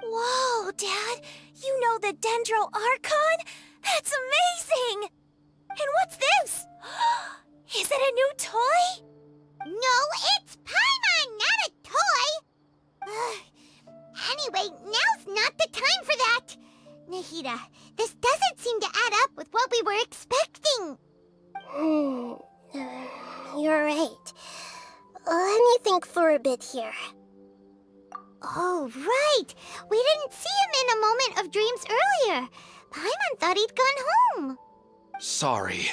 G: Whoa, Dad! You know the Dendro Archon? That's amazing! And what's this? Is it a new toy?
B: No, it's Paimon, not a toy! Anyway, now's not the time for that! Nahida, this doesn't seem to add up with what we were expecting.
I: You're right. Let me think for a bit here.
B: Oh, right! We didn't see him in a moment of dreams earlier. Paimon thought he'd gone home.
C: Sorry.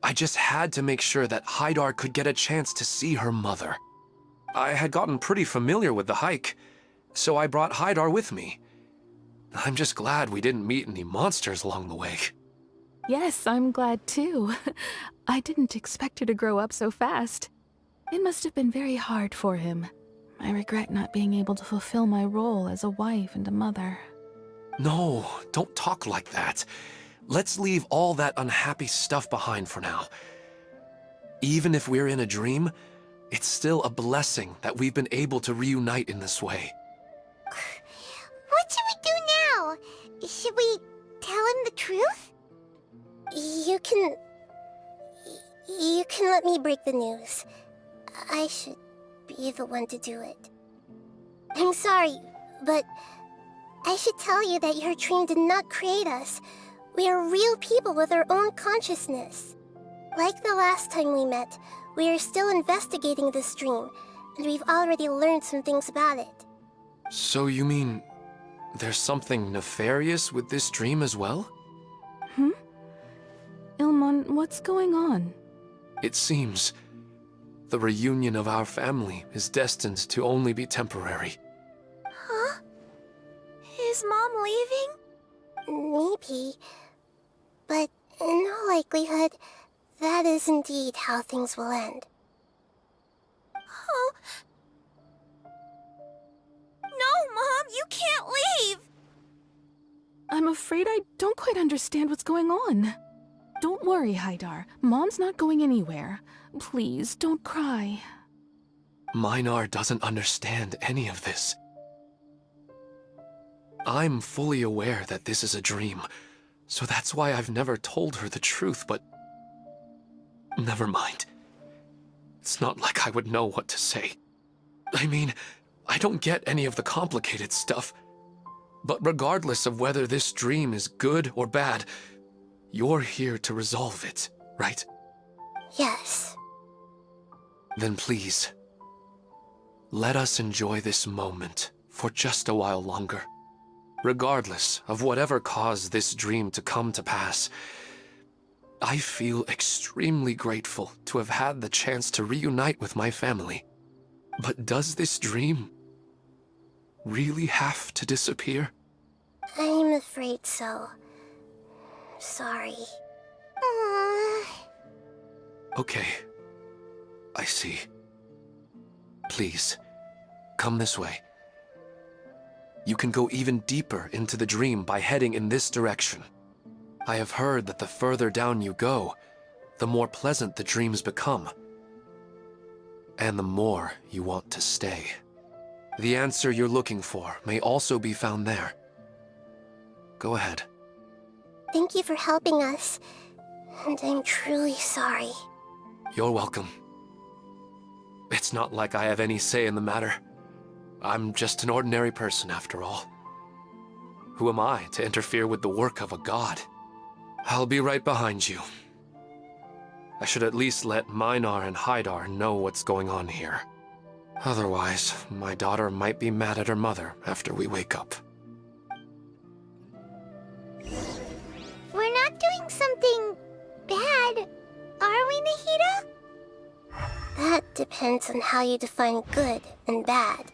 C: I just had to make sure that Hydar could get a chance to see her mother. I had gotten pretty familiar with the hike, so I brought Hydar with me. I'm just glad we didn't meet any monsters along the way.
M: Yes, I'm glad too. I didn't expect her to grow up so fast. It must have been very hard for him. I regret not being able to fulfill my role as a wife and a mother.
C: No, don't talk like that. Let's leave all that unhappy stuff behind for now. Even if we're in a dream, it's still a blessing that we've been able to reunite in this way.
B: What should we do now? Should we tell him the truth?
I: You can let me break the news. I should be the one to do it. I'm sorry, but I should tell you that your dream did not create us. We are real people with our own consciousness. Like the last time we met, we are still investigating this dream, and we've already learned some things about it.
C: So you mean there's something nefarious with this dream as well?
M: Ilmon, what's going on?
C: It seems the reunion of our family is destined to only be temporary.
I: Huh? Is Mom leaving? Maybe. But in all likelihood, that is indeed how things will end. Oh.
B: No, Mom, you can't leave!
M: I'm afraid I don't quite understand what's going on. Don't worry, Haidar. Mom's not going anywhere. Please, don't cry.
C: Minar doesn't understand any of this. I'm fully aware that this is a dream, so that's why I've never told her the truth, but... Never mind. It's not like I would know what to say. I mean, I don't get any of the complicated stuff. But regardless of whether this dream is good or bad, you're here to resolve it, right?
I: Yes.
C: Then please, let us enjoy this moment for just a while longer. Regardless of whatever caused this dream to come to pass, I feel extremely grateful to have had the chance to reunite with my family. But does this dream really have to disappear?
I: I'm afraid so. Sorry.
C: Okay. I see. Please, come this way. You can go even deeper into the dream by heading in this direction. I have heard that the further down you go, the more pleasant the dreams become. And the more you want to stay. The answer you're looking for may also be found there. Go ahead.
I: Thank you for helping us, and I'm truly sorry.
C: You're welcome. It's not like I have any say in the matter. I'm just an ordinary person, after all. Who am I to interfere with the work of a god? I'll be right behind you. I should at least let Minar and Haidar know what's going on here. Otherwise, my daughter might be mad at her mother after we wake up.
B: We're not doing something bad, are we, Nahida?
I: That depends on how you define good and bad.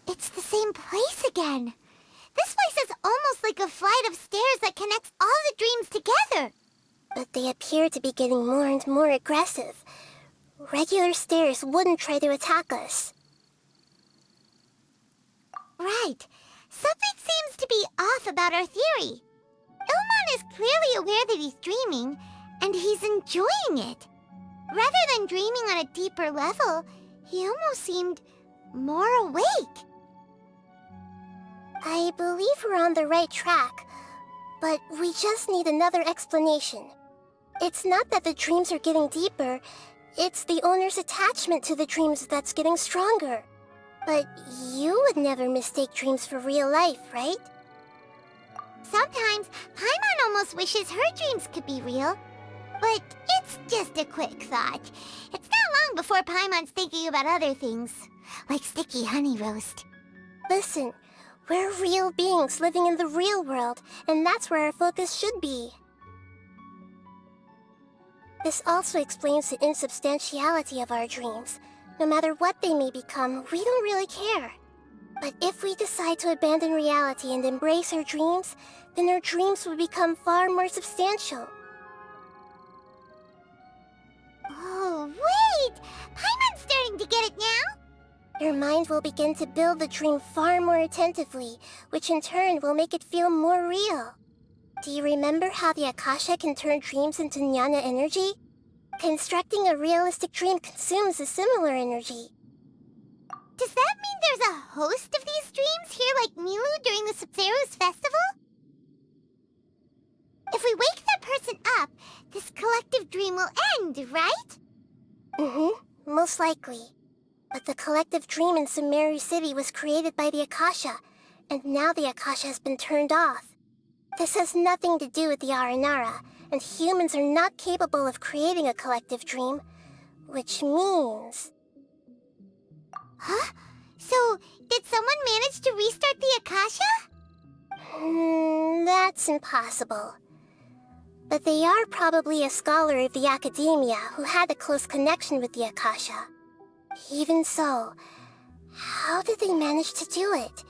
B: It's the same place again. This place is almost like a flight of stairs that connects all the dreams together.
I: But they appear to be getting more and more aggressive. Regular stairs wouldn't try to attack us.
B: Right. Something seems to be off about our theory. Ilmon is clearly aware that he's dreaming, and he's enjoying it. Rather than dreaming on a deeper level, he almost seemed more awake.
I: I believe we're on the right track, but we just need another explanation. It's not that the dreams are getting deeper, it's the owner's attachment to the dreams that's getting stronger. But you would never mistake dreams for real life, right?
B: Sometimes, Paimon almost wishes her dreams could be real. But it's just a quick thought. It's not long before Paimon's thinking about other things, like sticky honey roast.
I: Listen, we're real beings living in the real world, and that's where our focus should be. This also explains the insubstantiality of our dreams. No matter what they may become, we don't really care. But if we decide to abandon reality and embrace our dreams, then our dreams will become far more substantial.
B: Oh, wait! Paimon's starting to get it now!
I: Your mind will begin to build the dream far more attentively, which in turn will make it feel more real. Do you remember how the Akasha can turn dreams into jnana energy? Constructing a realistic dream consumes a similar energy.
B: Does that mean there's a host of these dreams here like Milu during the Sabzeruz festival? dream will end, right?
I: Mm-hmm, most likely. But the collective dream in Sumeru City was created by the Akasha, and now the Akasha has been turned off. This has nothing to do with the Aranara, and humans are not capable of creating a collective dream, which means...
B: Huh? So, did someone manage to restart the Akasha?
I: That's impossible. But they are probably a scholar of the Academia who had a close connection with the Akasha. Even so, how did they manage to do it?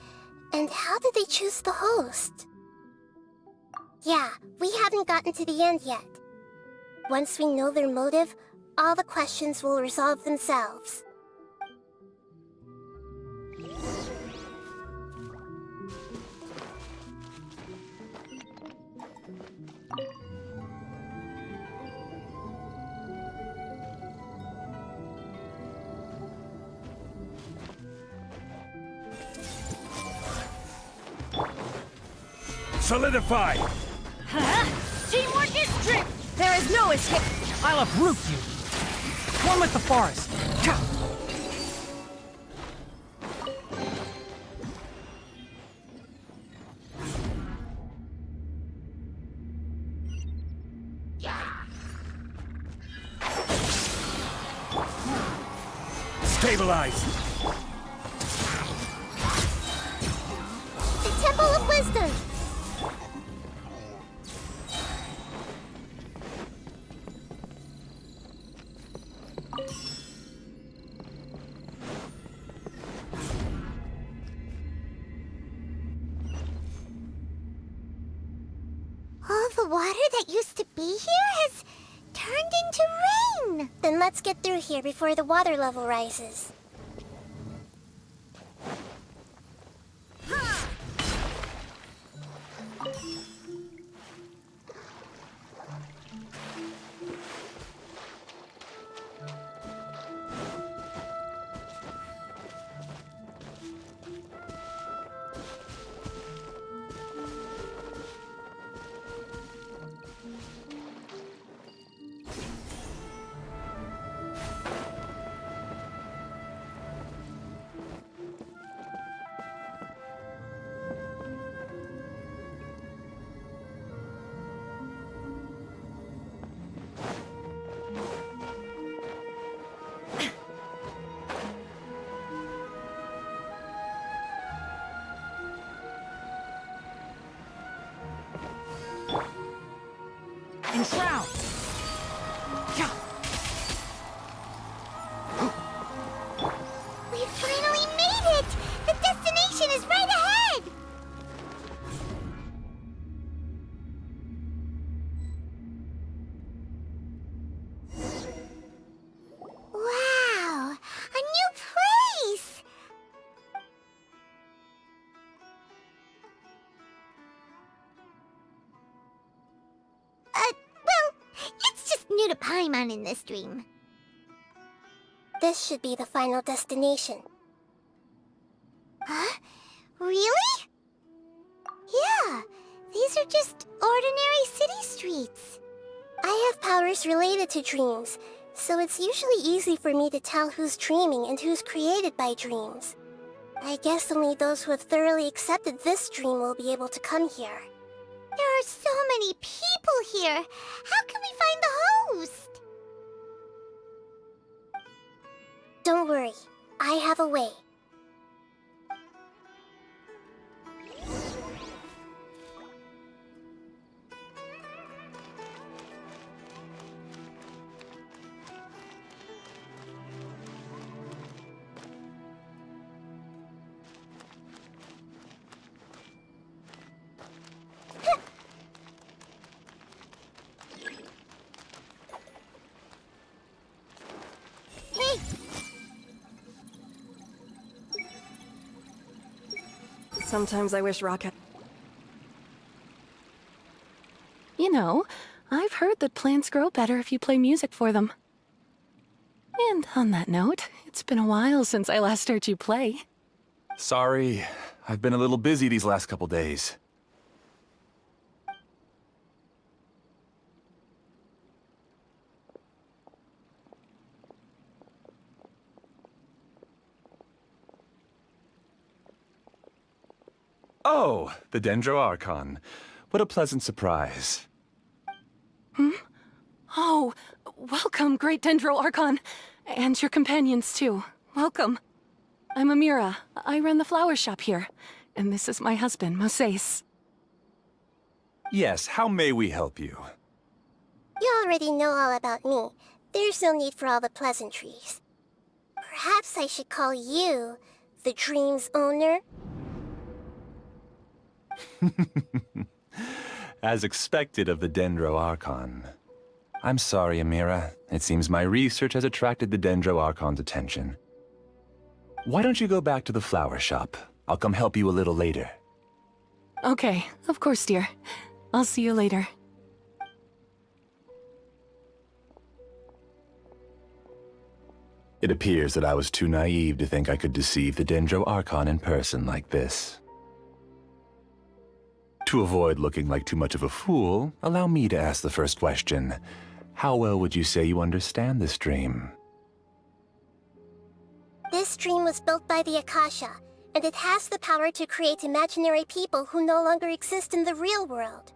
I: And how did they choose the host? Yeah, we haven't gotten to the end yet. Once we know their motive, all the questions will resolve themselves.
H: Solidify!
L: Huh? Teamwork is trick!
G: There is no escape!
J: I'll uproot you. One with the forest.
H: Stabilize!
I: The Temple of Wisdom!
B: All the water that used to be here has turned into rain!
I: Then let's get through here before the water level rises.
J: Enshroud!
B: We finally made it! The destination is right ahead! Wow! A new place! Well, it's just new to Paimon in this dream.
I: This should be the final destination.
B: Huh? Really? Yeah, these are just ordinary city streets.
I: I have powers related to dreams, so it's usually easy for me to tell who's dreaming and who's created by dreams. I guess only those who have thoroughly accepted this dream will be able to come here.
B: There are so many people here. How can we find the host?
I: Don't worry, I have a way.
B: Hey!
G: Sometimes I wish Rock had...
M: You know, I've heard that plants grow better if you play music for them. And on that note, it's been a while since I last heard you play.
N: Sorry, I've been a little busy these last couple days. Oh, the Dendro Archon. What a pleasant surprise.
L: Oh, welcome, Great Dendro Archon. And your companions, too. Welcome. I'm Amira. I run the flower shop here. And this is my husband, Moses.
N: Yes, how may we help you?
I: You already know all about me. There's no need for all the pleasantries. Perhaps I should call you the dream's owner?
N: As expected of the Dendro Archon. I'm sorry, Amira. It seems my research has attracted the Dendro Archon's attention. Why don't you go back to the flower shop? I'll come help you a little later.
L: Okay, of course, dear. I'll see you later.
N: It appears that I was too naive to think I could deceive the Dendro Archon in person like this. To avoid looking like too much of a fool, allow me to ask the first question. How well would you say you understand this dream?
I: This dream was built by the Akasha, and it has the power to create imaginary people who no longer exist in the real world.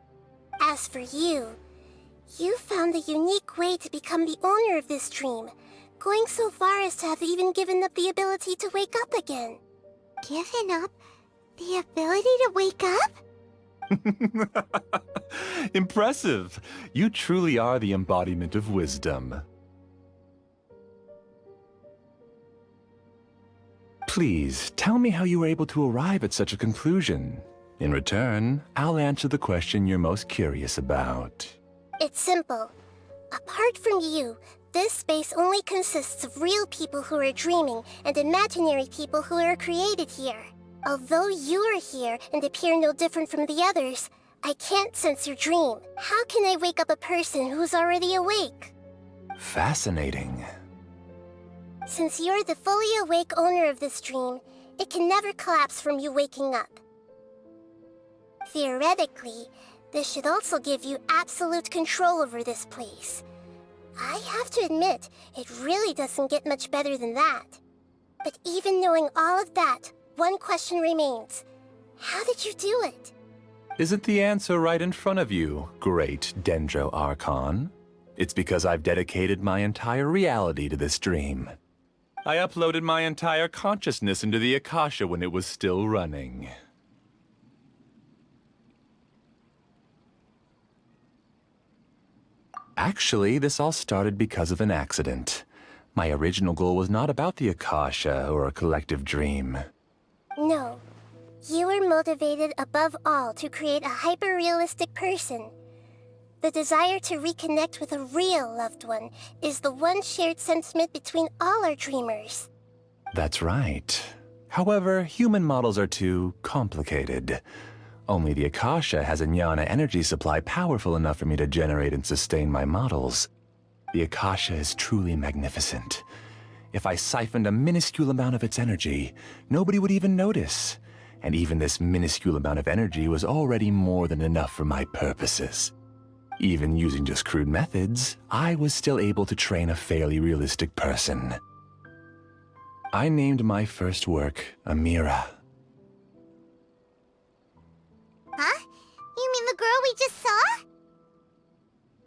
I: As for you, you found a unique way to become the owner of this dream, going so far as to have even given up the ability to wake up again.
B: Given up the ability to wake up?
N: Impressive! You truly are the embodiment of wisdom. Please, tell me how you were able to arrive at such a conclusion. In return, I'll answer the question you're most curious about.
I: It's simple. Apart from you, this space only consists of real people who are dreaming and imaginary people who are created here. Although you are here and appear no different from the others, I can't sense your dream. How can I wake up a person who's already awake?
N: Fascinating.
I: Since you're the fully awake owner of this dream, it can never collapse from you waking up. Theoretically, this should also give you absolute control over this place. I have to admit, it really doesn't get much better than that. But even knowing all of that, one question remains. How did you do it?
N: Isn't the answer right in front of you, great Dendro Archon? It's because I've dedicated my entire reality to this dream. I uploaded my entire consciousness into the Akasha when it was still running. Actually, this all started because of an accident. My original goal was not about the Akasha or a collective dream.
I: No. You were motivated above all to create a hyper-realistic person. The desire to reconnect with a real loved one is the one shared sentiment between all our dreamers.
N: That's right. However, human models are too complicated. Only the Akasha has a jnana energy supply powerful enough for me to generate and sustain my models. The Akasha is truly magnificent. If I siphoned a minuscule amount of its energy, nobody would even notice. And even this minuscule amount of energy was already more than enough for my purposes. Even using just crude methods, I was still able to train a fairly realistic person. I named my first work Amira.
B: Huh? You mean the girl we just saw?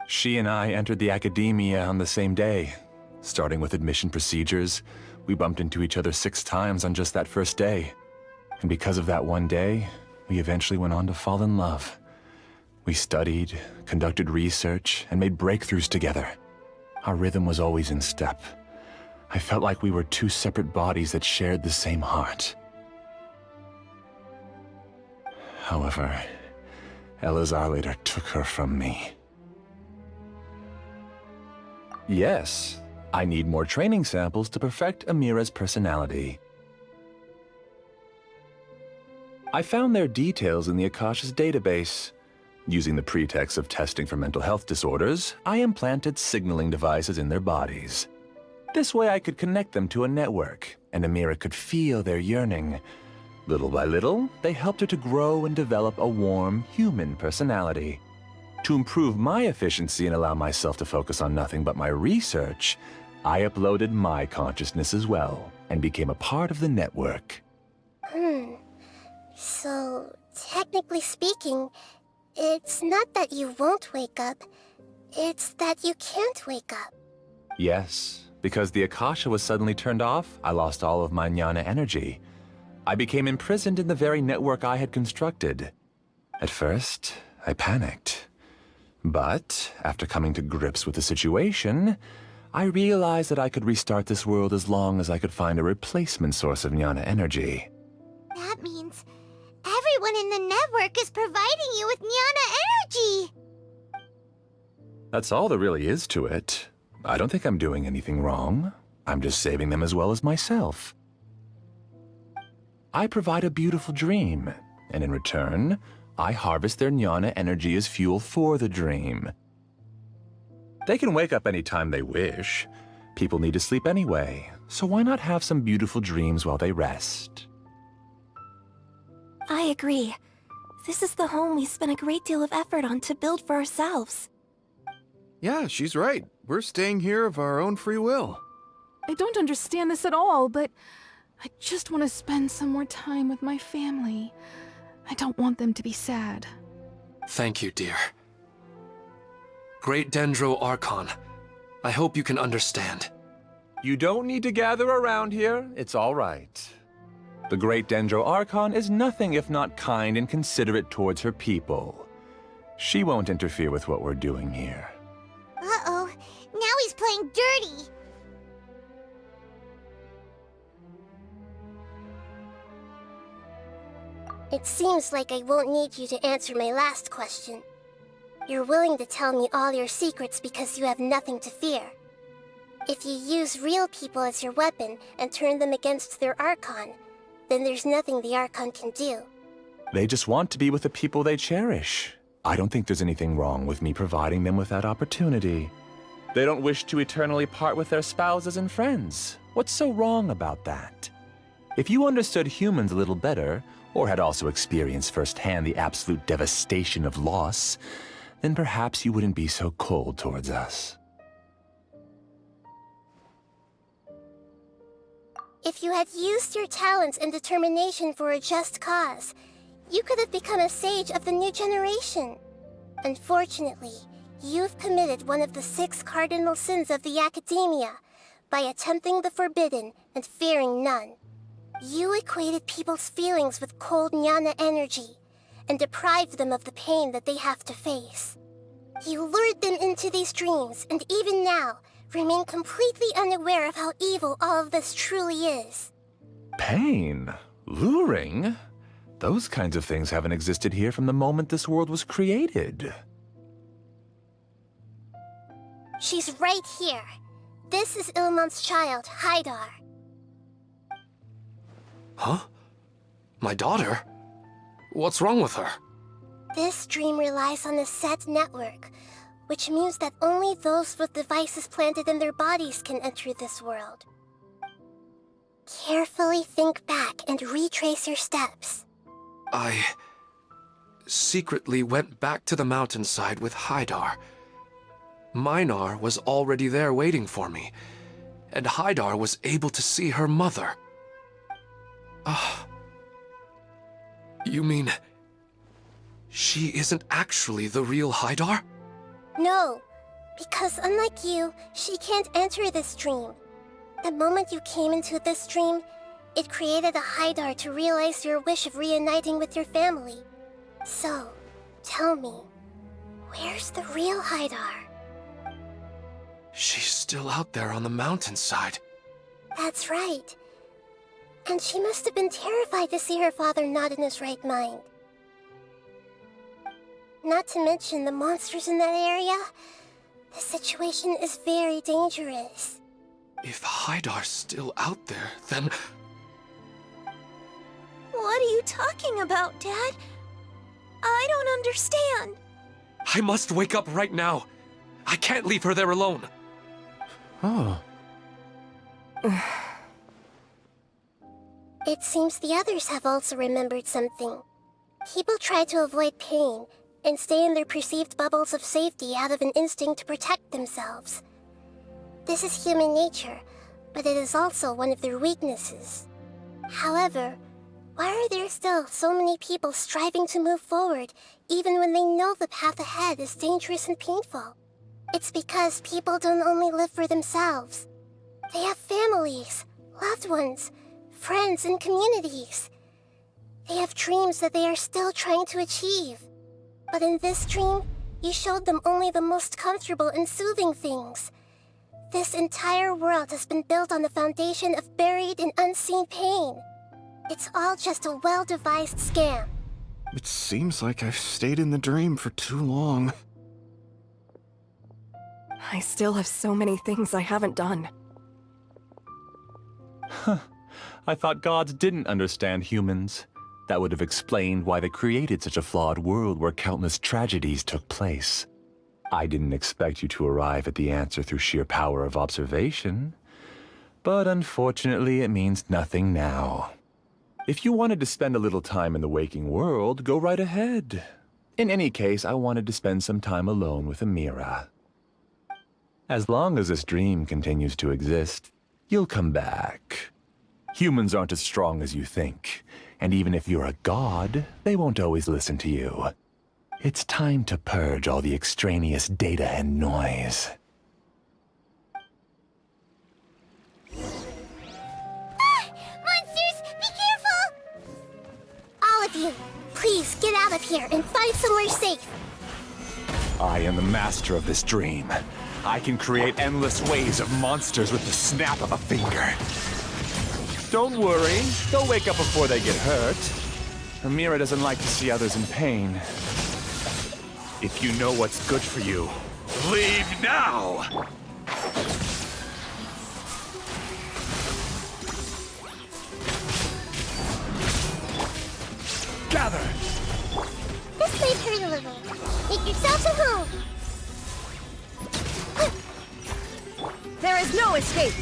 N: She and I entered the academia on the same day. Starting with admission procedures, we bumped into each other 6 times on just that first day. And because of that one day, we eventually went on to fall in love. We studied, conducted research, and made breakthroughs together. Our rhythm was always in step. I felt like we were 2 separate bodies that shared the same heart. However, Elazar later took her from me. Yes, I need more training samples to perfect Amira's personality. I found their details in the Akasha's database. Using the pretext of testing for mental health disorders, I implanted signaling devices in their bodies. This way I could connect them to a network, and Amira could feel their yearning. Little by little, they helped her to grow and develop a warm, human personality. To improve my efficiency and allow myself to focus on nothing but my research, I uploaded my consciousness as well, and became a part of the network.
I: So, technically speaking, it's not that you won't wake up, it's that you can't wake up.
N: Yes, because the Akasha was suddenly turned off, I lost all of my jnana energy. I became imprisoned in the very network I had constructed. At first, I panicked. But, after coming to grips with the situation, I realized that I could restart this world as long as I could find a replacement source of jnana energy.
B: That means everyone in the network is providing you with jnana energy!
N: That's all there really is to it. I don't think I'm doing anything wrong. I'm just saving them as well as myself. I provide a beautiful dream, and in return, I harvest their jnana energy as fuel for the dream. They can wake up any time they wish. People need to sleep anyway, so why not have some beautiful dreams while they rest?
O: I agree. This is the home we spent a great deal of effort on to build for ourselves.
P: Yeah, she's right. We're staying here of our own free will.
M: I don't understand this at all, but I just want to spend some more time with my family. I don't want them to be sad.
C: Thank you, dear. Great Dendro Archon, I hope you can understand.
N: You don't need to gather around here. It's all right. The Great Dendro Archon is nothing if not kind and considerate towards her people. She won't interfere with what we're doing here.
B: Uh-oh, now he's playing dirty!
I: It seems like I won't need you to answer my last question. You're willing to tell me all your secrets because you have nothing to fear. If you use real people as your weapon and turn them against their Archon, then there's nothing the Archon can do.
N: They just want to be with the people they cherish. I don't think there's anything wrong with me providing them with that opportunity. They don't wish to eternally part with their spouses and friends. What's so wrong about that? If you understood humans a little better, or had also experienced firsthand the absolute devastation of loss, then perhaps you wouldn't be so cold towards us.
I: If you had used your talents and determination for a just cause, you could have become a sage of the new generation. Unfortunately, you've committed one of the 6 cardinal sins of the Academia by attempting the forbidden and fearing none. You equated people's feelings with cold jnana energy and deprived them of the pain that they have to face. You lured them into these dreams, and even now, remain completely unaware of how evil all of this truly is.
N: Pain? Luring? Those kinds of things haven't existed here from the moment this world was created.
I: She's right here. This is Ilmon's child, Haidar.
C: Huh? My daughter? What's wrong with her?
I: This dream relies on a set network, which means that only those with devices planted in their bodies can enter this world. Carefully think back and retrace your steps.
C: I secretly went back to the mountainside with Haidar. Minar was already there waiting for me, and Haidar was able to see her mother. You mean she isn't actually the real Haidar?
I: No, because unlike you, she can't enter this dream. The moment you came into this dream, it created a Haidar to realize your wish of reuniting with your family. So, tell me, where's the real Haidar?
C: She's still out there on the mountainside.
I: That's right. And she must have been terrified to see her father not in his right mind. Not to mention the monsters in that area. The situation is very dangerous.
C: If Haidar's still out there, then...
O: What are you talking about, Dad? I don't understand.
C: I must wake up right now. I can't leave her there alone.
N: Oh.
I: It seems the others have also remembered something. People try to avoid pain and stay in their perceived bubbles of safety out of an instinct to protect themselves. This is human nature, but it is also one of their weaknesses. However, Why are there still so many people striving to move forward, even when they know the path ahead is dangerous and painful? It's because people don't only live for themselves. They have families, loved ones, friends, and communities. They have dreams that they are still trying to achieve. But in this dream, you showed them only the most comfortable and soothing things. This entire world has been built on the foundation of buried and unseen pain. It's all just a well-devised scam.
P: It seems like I've stayed in the dream for too long.
L: I still have so many things I haven't done.
N: Huh. I thought gods didn't understand humans. That would have explained why they created such a flawed world where countless tragedies took place. I didn't expect you to arrive at the answer through sheer power of observation. But unfortunately, it means nothing now. If you wanted to spend a little time in the waking world, go right ahead. In any case, I wanted to spend some time alone with Amira. As long as this dream continues to exist, you'll come back. Humans aren't as strong as you think, and even if you're a god, they won't always listen to you. It's time to purge all the extraneous data and noise.
I: Monsters, be careful! All of you, please get out of here and find somewhere safe.
N: I am the master of this dream. I can create endless waves of monsters with the snap of a finger. Don't worry, they'll wake up before they get hurt. Amira doesn't like to see others in pain. If you know what's good for you, leave now! Gather!
I: This may hurt a little. Make yourselves at home.
O: There is no escape!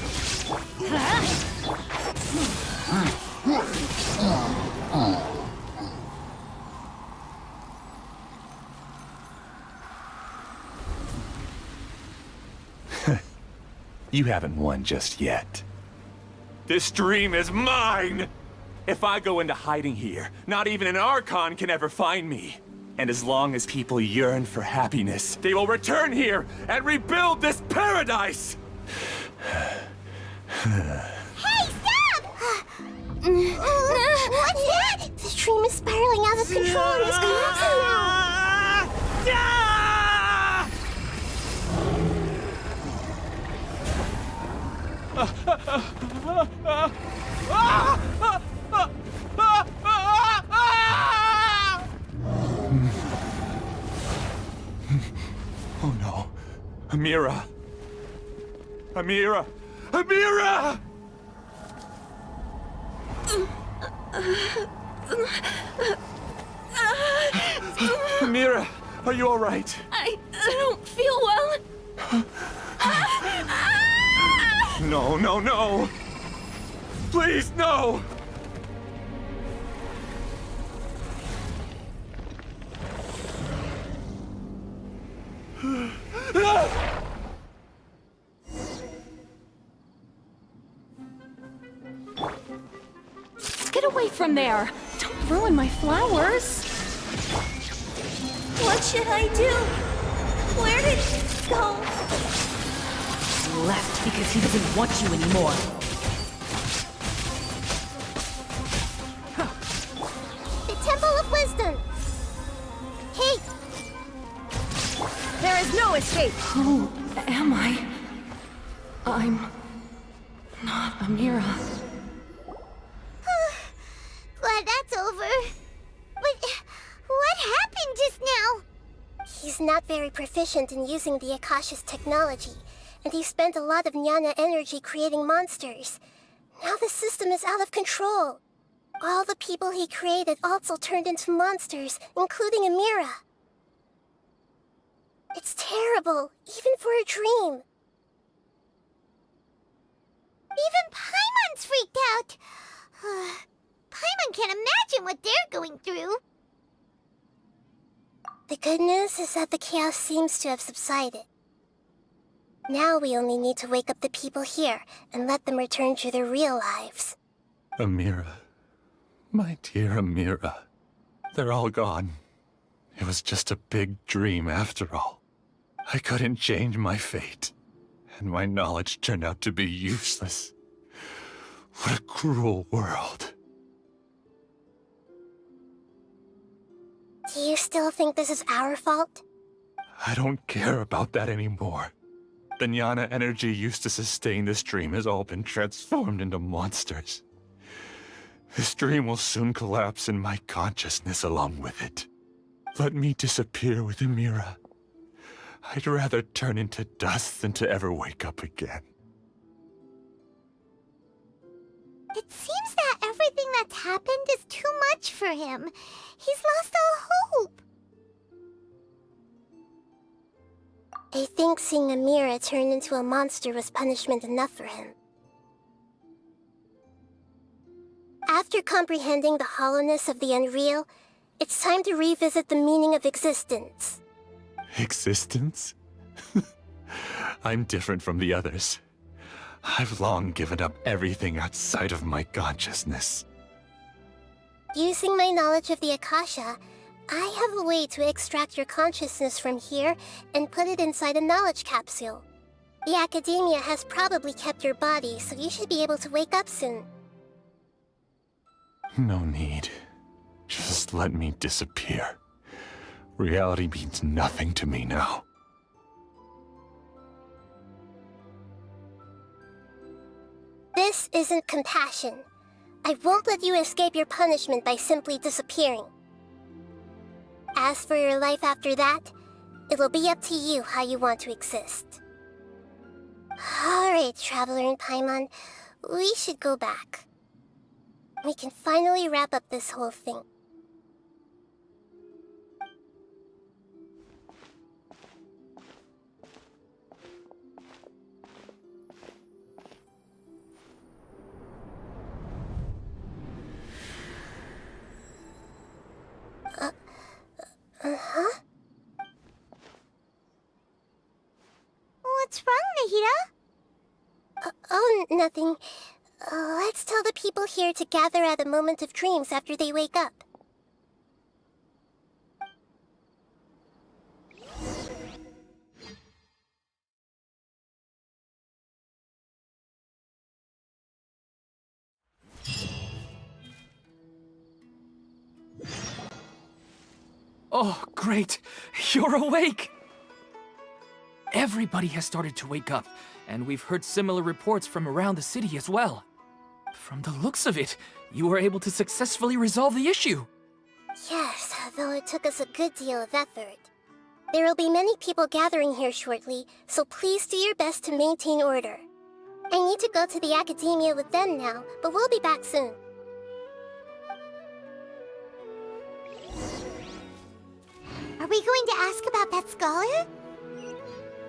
N: You haven't won just yet. This dream is mine! If I go into hiding here, not even an Archon can ever find me. And as long as people yearn for happiness, they will return here and rebuild this paradise!
I: Hey, stop! What's that? This dream is spiraling out of control and is collapsing now.
N: Oh no. Amira! Amira! Amira! Amira, are you all right?
F: I don't feel well.
N: No, no, no! Please, no!
L: Get away from there! Don't ruin my flowers!
O: What should I do? Where did he go?
G: He left because he doesn't want you anymore.
I: The Temple of Wisdom. Hey!
O: There is no escape!
L: Who am I? I'm not Amira.
B: Glad that's over. But what happened just now?
I: He's not very proficient in using the Akasha's technology, and he spent a lot of Jnana energy creating monsters. Now the system is out of control. All the people he created also turned into monsters, including Amira. It's terrible, even for a dream.
B: Even Paimon's freaked out. Paimon can't imagine what they're going through.
I: The good news is that the chaos seems to have subsided. Now we only need to wake up the people here and let them return to their real lives.
N: Amira, My dear Amira, they're all gone. It was just a big dream after all. I couldn't change my fate, and my knowledge turned out to be useless. What a cruel world.
I: Do you still think this is our fault?
N: I don't care about that anymore. The jnana energy used to sustain this dream has all been transformed into monsters. This dream will soon collapse and my consciousness along with it. Let me disappear with Amira. I'd rather turn into dust than to ever wake up again.
B: It seems that everything that's happened is too much for him. He's lost all hope.
I: I think seeing Amira turn into a monster was punishment enough for him. After comprehending the hollowness of the unreal, it's time to revisit the meaning of existence.
N: Existence? I'm different from the others. I've long given up everything outside of my consciousness.
I: Using my knowledge of the Akasha, I have a way to extract your consciousness from here and put it inside a knowledge capsule. The Academia has probably kept your body, so you should be able to wake up soon.
N: No need. Just let me disappear. Reality means nothing to me now.
I: This isn't compassion. I won't let you escape your punishment by simply disappearing. As for your life after that, it'll be up to you how you want to exist. Alright, Traveler and Paimon, we should go back. We can finally wrap up this whole thing. Uh-huh?
B: What's wrong, Nahida?
I: Oh, nothing. Let's tell the people here to gather at a moment of dreams after they wake up.
A: Oh, great! You're awake! Everybody has started to wake up, and we've heard similar reports from around the city as well. From the looks of it, you were able to successfully resolve the issue.
I: Yes, though it took us a good deal of effort. There will be many people gathering here shortly, so please do your best to maintain order. I need to go to the Academia with them now, but we'll be back soon.
B: Are we going to ask about that scholar?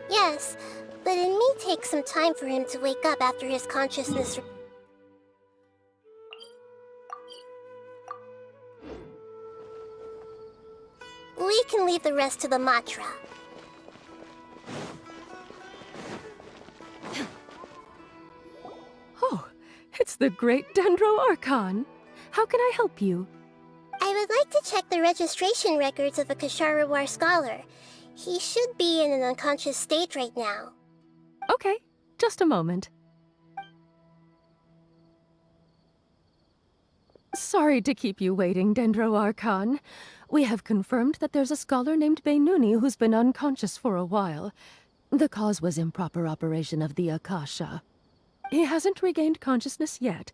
I: Yes, but it may take some time for him to wake up after his consciousness... We can leave the rest to the Matra.
M: Oh, it's the great Dendro Archon. How can I help you?
I: I would like to check the registration records of a Kasharawar scholar. He should be in an unconscious state right now.
M: Okay, just a moment. Sorry to keep you waiting, Dendro Archon. We have confirmed that there's a scholar named Beinuni who's been unconscious for a while. The cause was improper operation of the Akasha. He hasn't regained consciousness yet,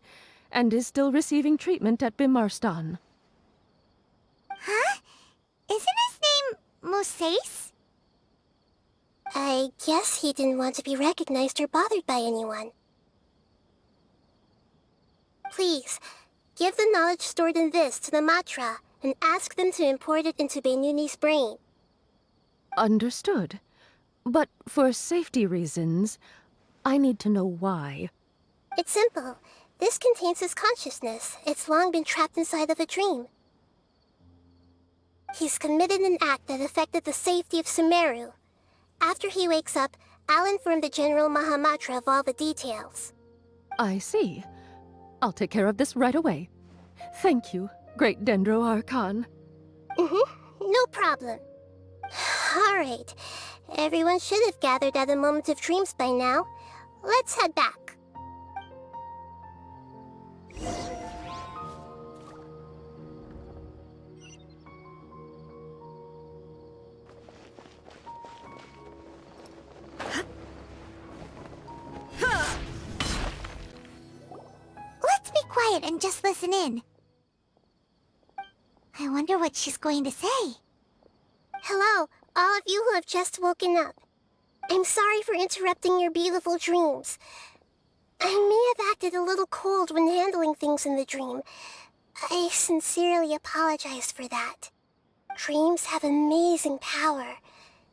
M: and is still receiving treatment at Bimarstan.
B: Huh? Isn't his name Moses?
I: I guess he didn't want to be recognized or bothered by anyone. Please, give the knowledge stored in this to the Matra, and ask them to import it into Beinuni's brain.
M: Understood. But for safety reasons, I need to know why.
I: It's simple. This contains his consciousness. It's long been trapped inside of a dream. He's committed an act that affected the safety of Sumeru. After he wakes up, I'll inform the General Mahamatra of all the details.
M: I see. I'll take care of this right away. Thank you, Great Dendro Archon.
I: No problem. Alright. Everyone should have gathered at a Moment of Dreams by now. Let's head back.
B: Let's be quiet and just listen in. I wonder what she's going to say.
I: Hello, all of you who have just woken up. I'm sorry for interrupting your beautiful dreams. I may have acted a little cold when handling things in the dream. I sincerely apologize for that. Dreams have amazing power.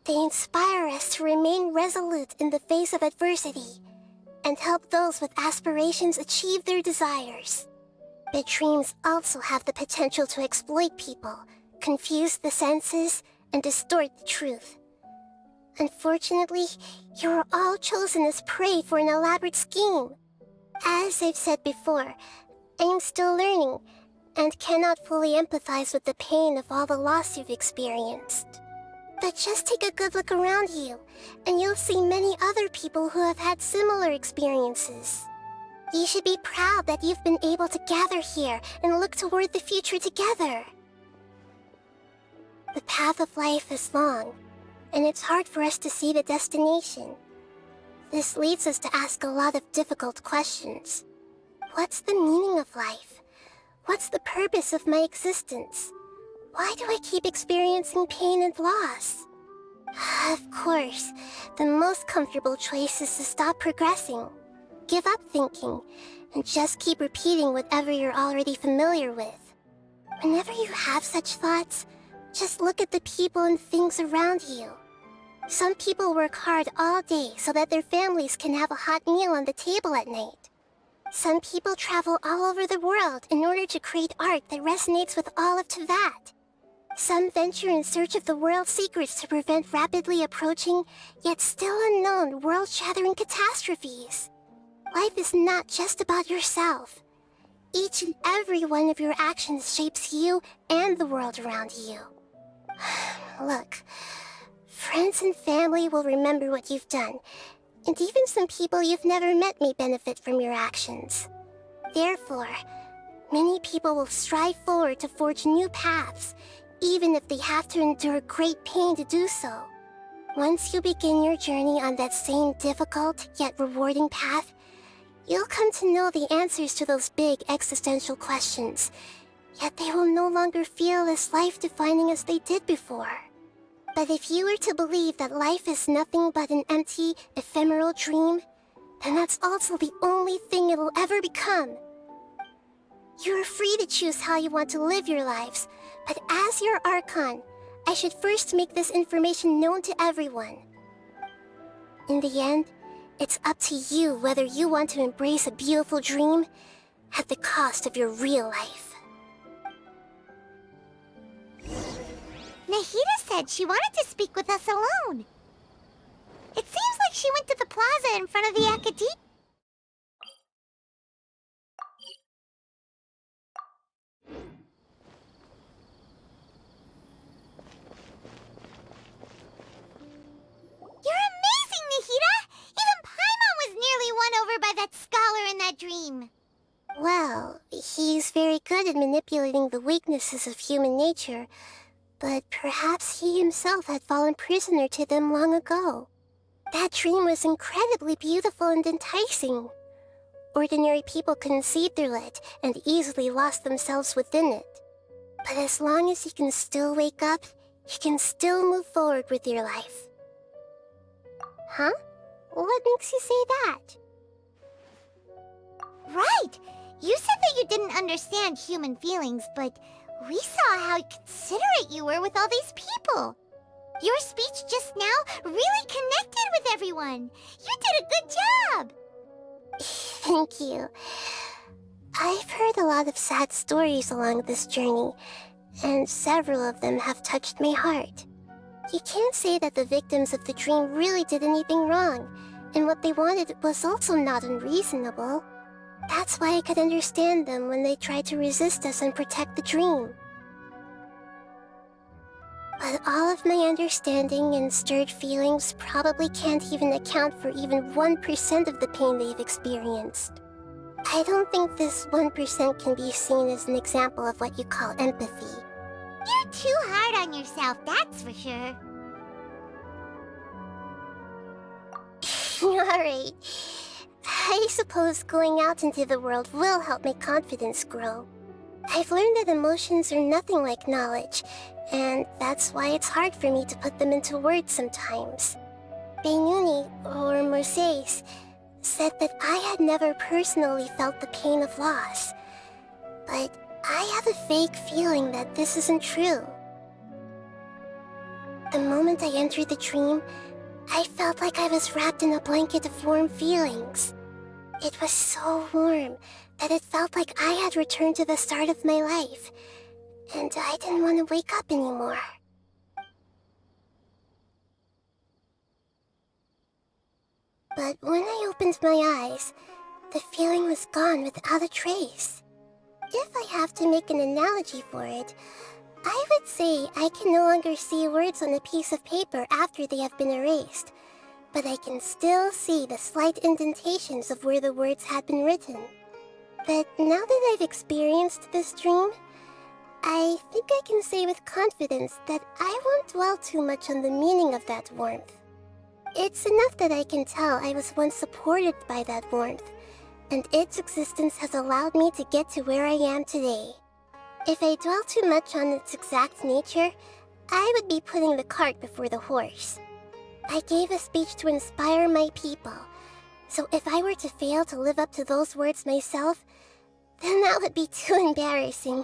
I: They inspire us to remain resolute in the face of adversity, and help those with aspirations achieve their desires. But dreams also have the potential to exploit people, confuse the senses, and distort the truth. Unfortunately, you were all chosen as prey for an elaborate scheme. As I've said before, I am still learning, and cannot fully empathize with the pain of all the loss you've experienced. But just take a good look around you, and you'll see many other people who have had similar experiences. You should be proud that you've been able to gather here and look toward the future together. The path of life is long, and it's hard for us to see the destination. This leads us to ask a lot of difficult questions. What's the meaning of life? What's the purpose of my existence? Why do I keep experiencing pain and loss? Of course, the most comfortable choice is to stop progressing. Give up thinking, and just keep repeating whatever you're already familiar with. Whenever you have such thoughts, just look at the people and things around you. Some people work hard all day so that their families can have a hot meal on the table at night. Some people travel all over the world in order to create art that resonates with all of Teyvat. Some venture in search of the world's secrets to prevent rapidly approaching, yet still unknown, world-shattering catastrophes. Life is not just about yourself. Each and every one of your actions shapes you and the world around you. Look, friends and family will remember what you've done, and even some people you've never met may benefit from your actions. Therefore, many people will strive forward to forge new paths, even if they have to endure great pain to do so. Once you begin your journey on that same difficult yet rewarding path, you'll come to know the answers to those big existential questions, yet they will no longer feel as life-defining as they did before. But if you were to believe that life is nothing but an empty, ephemeral dream, then that's also the only thing it will ever become. You are free to choose how you want to live your lives, but as your Archon, I should first make this information known to everyone. In the end, it's up to you whether you want to embrace a beautiful dream at the cost of your real life.
B: Nahida said she wanted to speak with us alone. It seems like she went to the plaza in front of the Academy. You're amazing, Nahida! Even Paimon was nearly won over by that scholar in that dream.
I: Well, he's very good at manipulating the weaknesses of human nature, but perhaps he himself had fallen prisoner to them long ago. That dream was incredibly beautiful and enticing. Ordinary people couldn't see through it and easily lost themselves within it. But as long as you can still wake up, you can still move forward with your life. Huh? What makes you say that?
B: Right! You said that you didn't understand human feelings, but we saw how considerate you were with all these people. Your speech just now really connected with everyone. You did a good job.
I: Thank you. I've heard a lot of sad stories along this journey, and several of them have touched my heart. You can't say that the victims of the dream really did anything wrong, and what they wanted was also not unreasonable. That's why I could understand them when they tried to resist us and protect the dream. But all of my understanding and stirred feelings probably can't even account for even 1% of the pain they've experienced. I don't think this 1% can be seen as an example of what you call empathy.
B: You're too hard on yourself, that's for sure.
I: Alright. I suppose going out into the world will help my confidence grow. I've learned that emotions are nothing like knowledge, and that's why it's hard for me to put them into words sometimes. Beinuni, or Moses, said that I had never personally felt the pain of loss. But I have a vague feeling that this isn't true. The moment I entered the dream, I felt like I was wrapped in a blanket of warm feelings. It was so warm that it felt like I had returned to the start of my life, and I didn't want to wake up anymore. But when I opened my eyes, the feeling was gone without a trace. If I have to make an analogy for it, I would say I can no longer see words on a piece of paper after they have been erased, but I can still see the slight indentations of where the words had been written. But now that I've experienced this dream, I think I can say with confidence that I won't dwell too much on the meaning of that warmth. It's enough that I can tell I was once supported by that warmth, and its existence has allowed me to get to where I am today. If I dwell too much on its exact nature, I would be putting the cart before the horse. I gave a speech to inspire my people, so if I were to fail to live up to those words myself, then that would be too embarrassing.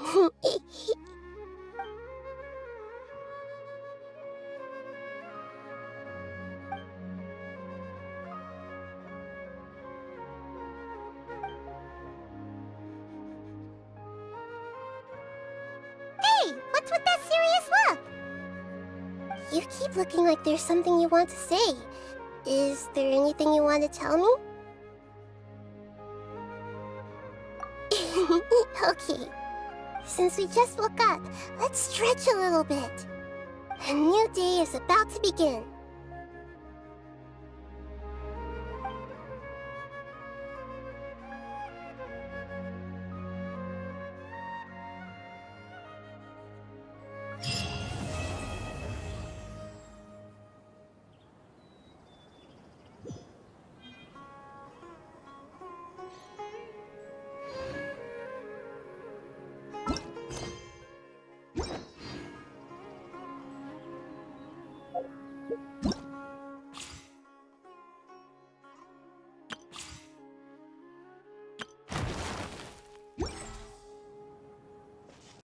B: Hey, what's with that serious look?
I: You keep looking like there's something you want to say. Is there anything you want to tell me? Okay. Since we just woke up, let's stretch a little bit. A new day is about to begin.